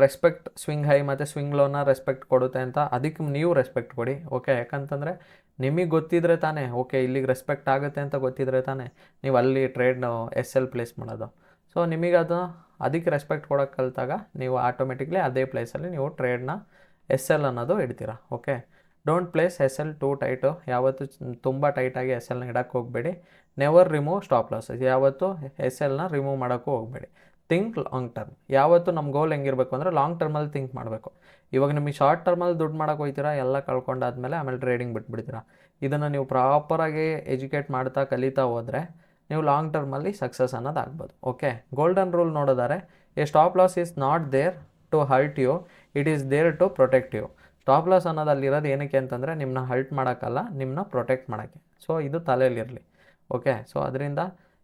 ರೆಸ್ಪೆಕ್ಟ್ ಸ್ವಿಂಗ್ ಹೈ ಮತ್ತು ಸ್ವಿಂಗ್ ಲೋನ respect ಕೊಡುತ್ತೆ ಅಂತ ಅದಕ್ಕೆ ನೀವು ರೆಸ್ಪೆಕ್ಟ್ ಕೊಡಿ. ಓಕೆ, ಯಾಕಂತಂದರೆ ನಿಮಗೆ ಗೊತ್ತಿದ್ರೆ ತಾನೇ, ಓಕೆ ಇಲ್ಲಿಗೆ ರೆಸ್ಪೆಕ್ಟ್ ಆಗುತ್ತೆ ಅಂತ ಗೊತ್ತಿದ್ರೆ ತಾನೇ ನೀವು ಅಲ್ಲಿ ಟ್ರೇಡ್ನ SL ಪ್ಲೇಸ್ ಮಾಡೋದು. ಸೊ ನಿಮಗದು ಅದಕ್ಕೆ ರೆಸ್ಪೆಕ್ಟ್ ಕೊಡೋಕ್ಕೆ ಕಲಿತಾಗ ನೀವು ಆಟೋಮೆಟಿಕ್ಲಿ ಅದೇ ಪ್ಲೇಸಲ್ಲಿ ನೀವು ಟ್ರೇಡ್ನ SL ಅನ್ನೋದು ಇಡ್ತೀರ. Okay, don't place SL too tight, ಯಾವತ್ತು ತುಂಬ ಟೈಟಾಗಿ SLನ ಇಡೋಕ್ಕೆ ಹೋಗಬೇಡಿ. ನೆವರ್ ರಿಮೂವ್ ಸ್ಟಾಪ್ ಲಾಸ್, ಯಾವತ್ತು SLನ ರಿಮೂವ್ ಮಾಡೋಕ್ಕೂ ಹೋಗಬೇಡಿ. ಥಿಂಕ್ ಲಾಂಗ್ ಟರ್ಮ್, ಯಾವತ್ತು ನಮ್ಮ ಗೋಲ್ ಹೆಂಗಿರಬೇಕು ಅಂದರೆ ಲಾಂಗ್ ಟರ್ಮಲ್ಲಿ ಥಿಂಕ್ ಮಾಡಬೇಕು. ಇವಾಗ ನಿಮಗೆ ಶಾರ್ಟ್ ಟರ್ಮಲ್ಲಿ ದುಡ್ಡು ಮಾಡೋಕೆ ಹೋಗ್ತೀರಾ, ಎಲ್ಲ ಕಳ್ಕೊಂಡಾದ್ಮೇಲೆ ಆಮೇಲೆ ಟ್ರೇಡಿಂಗ್ ಬಿಟ್ಬಿಡ್ತೀರಾ. ಇದನ್ನು ನೀವು ಪ್ರಾಪರಾಗಿ ಎಜುಕೇಟ್ ಮಾಡ್ತಾ ಕಲಿತಾ ಹೋದರೆ ನೀವು ಲಾಂಗ್ ಟರ್ಮಲ್ಲಿ ಸಕ್ಸಸ್ ಅನ್ನೋದು ಆಗ್ಬೋದು. ಓಕೆ, ಗೋಲ್ಡನ್ ರೂಲ್ ನೋಡಿದರೆ a stop loss is not there to hurt you, it is there to protect you. Stop loss ಅನ್ನೋದು ಅಲ್ಲಿರೋದು ಏನಕ್ಕೆ ಅಂತಂದರೆ ನಿಮ್ಮನ್ನ ಹರ್ಟ್ ಮಾಡೋಕ್ಕಲ್ಲ, ನಿಮ್ಮನ್ನ ಪ್ರೊಟೆಕ್ಟ್ ಮಾಡೋಕ್ಕೆ. ಸೊ ಇದು ತಲೆಯಲ್ಲಿರಲಿ. ಓಕೆ, ಸೊ ಅದರಿಂದ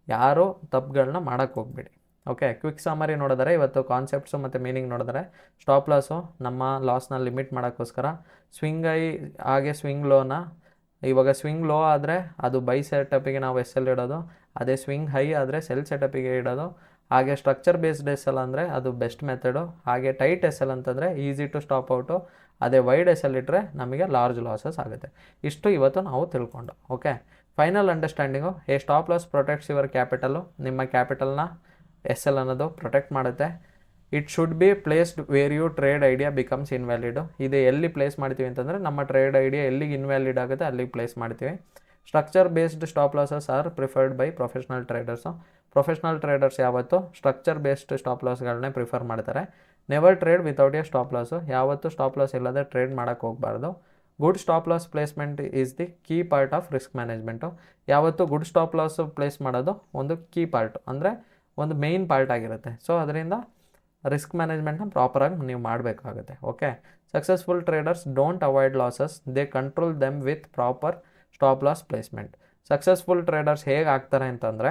ಯಾರೂ ತಪ್ಪುಗಳನ್ನ ಮಾಡೋಕ್ಕೆ ಹೋಗ್ಬೇಡಿ. ಓಕೆ, ಕ್ವಿಕ್ ಸಮರಿ ನೋಡಿದರೆ ಇವತ್ತು ಕಾನ್ಸೆಪ್ಟ್ಸು ಮತ್ತು ಮೀನಿಂಗ್ ನೋಡಿದರೆ ಸ್ಟಾಪ್ ಲಾಸು ನಮ್ಮ ಲಾಸ್ನ ಲಿಮಿಟ್ ಮಾಡೋಕ್ಕೋಸ್ಕರ, ಸ್ವಿಂಗ್ ಹೈ ಹಾಗೆ ಸ್ವಿಂಗ್ ಲೋನ, ಇವಾಗ ಸ್ವಿಂಗ್ ಲೋ ಆದರೆ ಅದು ಬೈ ಸೆಟಪಿಗೆ ನಾವು SL ಇಡೋದು, ಅದೇ ಸ್ವಿಂಗ್ ಹೈ ಆದರೆ ಸೆಲ್ ಸೆಟಪಿಗೆ ಇಡೋದು, ಹಾಗೆ ಸ್ಟ್ರಕ್ಚರ್ ಬೇಸ್ಡ್ SL ಅಂದರೆ ಅದು ಬೆಸ್ಟ್ ಮೆಥಡು, ಹಾಗೆ ಟೈಟ್ SL ಅಂತಂದರೆ ಈಸಿ ಟು ಸ್ಟಾಪ್ ಔಟು, ಅದೇ ವೈಡ್ SL ಇಟ್ಟರೆ ನಮಗೆ ಲಾರ್ಜ್ ಲಾಸಸ್ ಆಗುತ್ತೆ. ಇಷ್ಟು ಇವತ್ತು ನಾವು ತಿಳ್ಕೊಂಡು. Okay, final understanding, a stop loss protects your capital, ನಿಮ್ಮ ಕ್ಯಾಪಿಟಲ್ನ SL ಅನ್ನೋದು ಪ್ರೊಟೆಕ್ಟ್ ಮಾಡುತ್ತೆ. It should be placed where you trade idea becomes invalid, ಇದು ಎಲ್ಲಿ ಪ್ಲೇಸ್ ಮಾಡ್ತೀವಿ ಅಂತಂದರೆ ನಮ್ಮ ಟ್ರೇಡ್ ಐಡಿಯಾ ಎಲ್ಲಿಗೆ ಇನ್ವ್ಯಾಲಿಡ್ ಆಗುತ್ತೆ ಅಲ್ಲಿಗೆ ಪ್ಲೇಸ್ ಮಾಡ್ತೀವಿ. Structure based stop losses are preferred by professional traders, professional traders ಯಾವತ್ತು ಸ್ಟ್ರಕ್ಚರ್ ಬೇಸ್ಡ್ ಸ್ಟಾಪ್ ಲಾಸ್ಗಳನ್ನೇ ಪ್ರಿಫರ್ ಮಾಡ್ತಾರೆ. Never trade without a stop loss, ಯಾವತ್ತು ಸ್ಟಾಪ್ ಲಾಸ್ ಇಲ್ಲದೆ ಟ್ರೇಡ್ ಮಾಡೋಕ್ಕೆ ಹೋಗಬಾರ್ದು. Good stop loss placement is the key part of risk management, ಯಾವತ್ತು good stop loss place ಮಾಡೋದು ಒಂದು ಕೀ ಪಾರ್ಟ್ ಅಂದರೆ ಒಂದು ಮೇಯ್ನ್ ಪಾರ್ಟ್ ಆಗಿರುತ್ತೆ. ಸೊ ಅದರಿಂದ ರಿಸ್ಕ್ ಮ್ಯಾನೇಜ್ಮೆಂಟ್ನ ಪ್ರಾಪರಾಗಿ ನೀವು ಮಾಡಬೇಕಾಗುತ್ತೆ. Okay, successful traders don't avoid losses, they control them with proper stop loss placement. Successful traders ಹೇಗೆ ಆಗ್ತಾರೆ ಅಂತಂದರೆ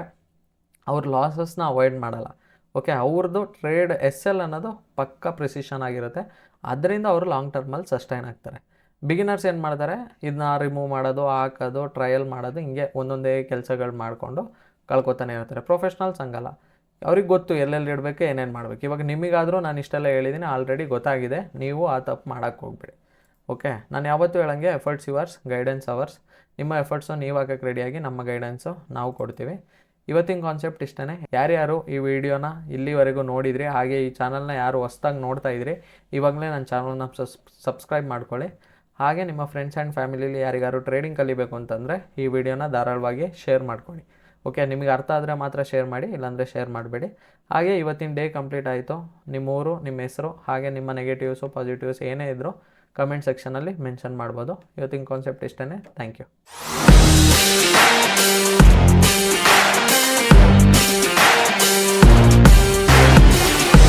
ಅವ್ರ ಲಾಸಸ್ನ ಅವಾಯ್ಡ್ ಮಾಡಲ್ಲ. ಓಕೆ, ಅವ್ರದ್ದು ಟ್ರೇಡ್ SL ಅನ್ನೋದು ಪಕ್ಕ ಪ್ರಿಸಿಷನ್ ಆಗಿರುತ್ತೆ, ಅದರಿಂದ ಅವರು ಲಾಂಗ್ ಟರ್ಮಲ್ಲಿ ಸಸ್ಟೈನ್ ಆಗ್ತಾರೆ. ಬಿಗಿನರ್ಸ್ ಏನು ಮಾಡ್ತಾರೆ, ಇದನ್ನ ರಿಮೂವ್ ಮಾಡೋದು, ಹಾಕೋದು, ಟ್ರಯಲ್ ಮಾಡೋದು, ಹಿಂಗೆ ಒಂದೊಂದೇ ಕೆಲಸಗಳು ಮಾಡಿಕೊಂಡು ಕಳ್ಕೊತಾನೆ ಇರ್ತಾರೆ. ಪ್ರೊಫೆಷ್ನಲ್ಸ್ ಹಂಗಲ್ಲ, ಅವ್ರಿಗೆ ಗೊತ್ತು ಎಲ್ಲೆಲ್ಲಿ ಇಡಬೇಕು, ಏನೇನು ಮಾಡಬೇಕು. ಇವಾಗ ನಿಮಗಾದರೂ ನಾನು ಇಷ್ಟೆಲ್ಲ ಹೇಳಿದ್ದೀನಿ, ಆಲ್ರೆಡಿ ಗೊತ್ತಾಗಿದೆ, ನೀವು ಆ ತಪ್ಪು ಮಾಡೋಕ್ಕೆ ಹೋಗ್ಬೇಡಿ. ಓಕೆ, ನಾನು ಯಾವತ್ತೂ ಹೇಳಂಗೆ ಎಫರ್ಟ್ಸ್ ಯುವರ್ಸ್, ಗೈಡೆನ್ಸ್ ಅವರ್ಸ್. ನಿಮ್ಮ ಎಫರ್ಟ್ಸು ನೀವು ಹಾಕೋಕ್ಕೆ ರೆಡಿಯಾಗಿ ನಮ್ಮ ಗೈಡೆನ್ಸು ನಾವು ಕೊಡ್ತೀವಿ. ಇವತ್ತಿನ ಕಾನ್ಸೆಪ್ಟ್ ಇಷ್ಟೇ. ಯಾರ್ಯಾರು ಈ ವಿಡಿಯೋನ ಇಲ್ಲಿವರೆಗೂ ನೋಡಿದ್ರಿ, ಹಾಗೆ ಈ ಚಾನಲ್ನ ಯಾರು ಹೊಸ್ದಾಗಿ ನೋಡ್ತಾ ಇದ್ರಿ, ಇವಾಗಲೇ ನನ್ನ ಚಾನಲ್ನ ಸಬ್ಸ್ಕ್ರೈಬ್ ಮಾಡ್ಕೊಳ್ಳಿ. ಹಾಗೆ ನಿಮ್ಮ ಫ್ರೆಂಡ್ಸ್ ಆ್ಯಂಡ್ ಫ್ಯಾಮಿಲಿಲಿ ಯಾರಿಗಾರು ಟ್ರೇಡಿಂಗ್ ಕಲಿಬೇಕು ಅಂತಂದರೆ ಈ ವಿಡಿಯೋನ ಧಾರಾಳವಾಗಿ ಶೇರ್ ಮಾಡ್ಕೊಳ್ಳಿ. ಓಕೆ, ನಿಮಗೆ ಅರ್ಥ ಆದರೆ ಮಾತ್ರ ಶೇರ್ ಮಾಡಿ, ಇಲ್ಲಾಂದರೆ ಶೇರ್ ಮಾಡಬೇಡಿ. ಹಾಗೆ ಇವತ್ತಿನ ಡೇ ಕಂಪ್ಲೀಟ್ ಆಯಿತು. ನಿಮ್ಮ ಊರು, ನಿಮ್ಮ ಹೆಸರು, ಹಾಗೆ ನಿಮ್ಮ ನೆಗೆಟಿವ್ಸು ಪಾಸಿಟಿವ್ಸ್ ಏನೇ ಇದ್ದರೂ ಕಮೆಂಟ್ ಸೆಕ್ಷನಲ್ಲಿ ಮೆನ್ಷನ್ ಮಾಡ್ಬೋದು. ಇವತ್ತಿನ ಕಾನ್ಸೆಪ್ಟ್ ಇಷ್ಟೇ. Thank you.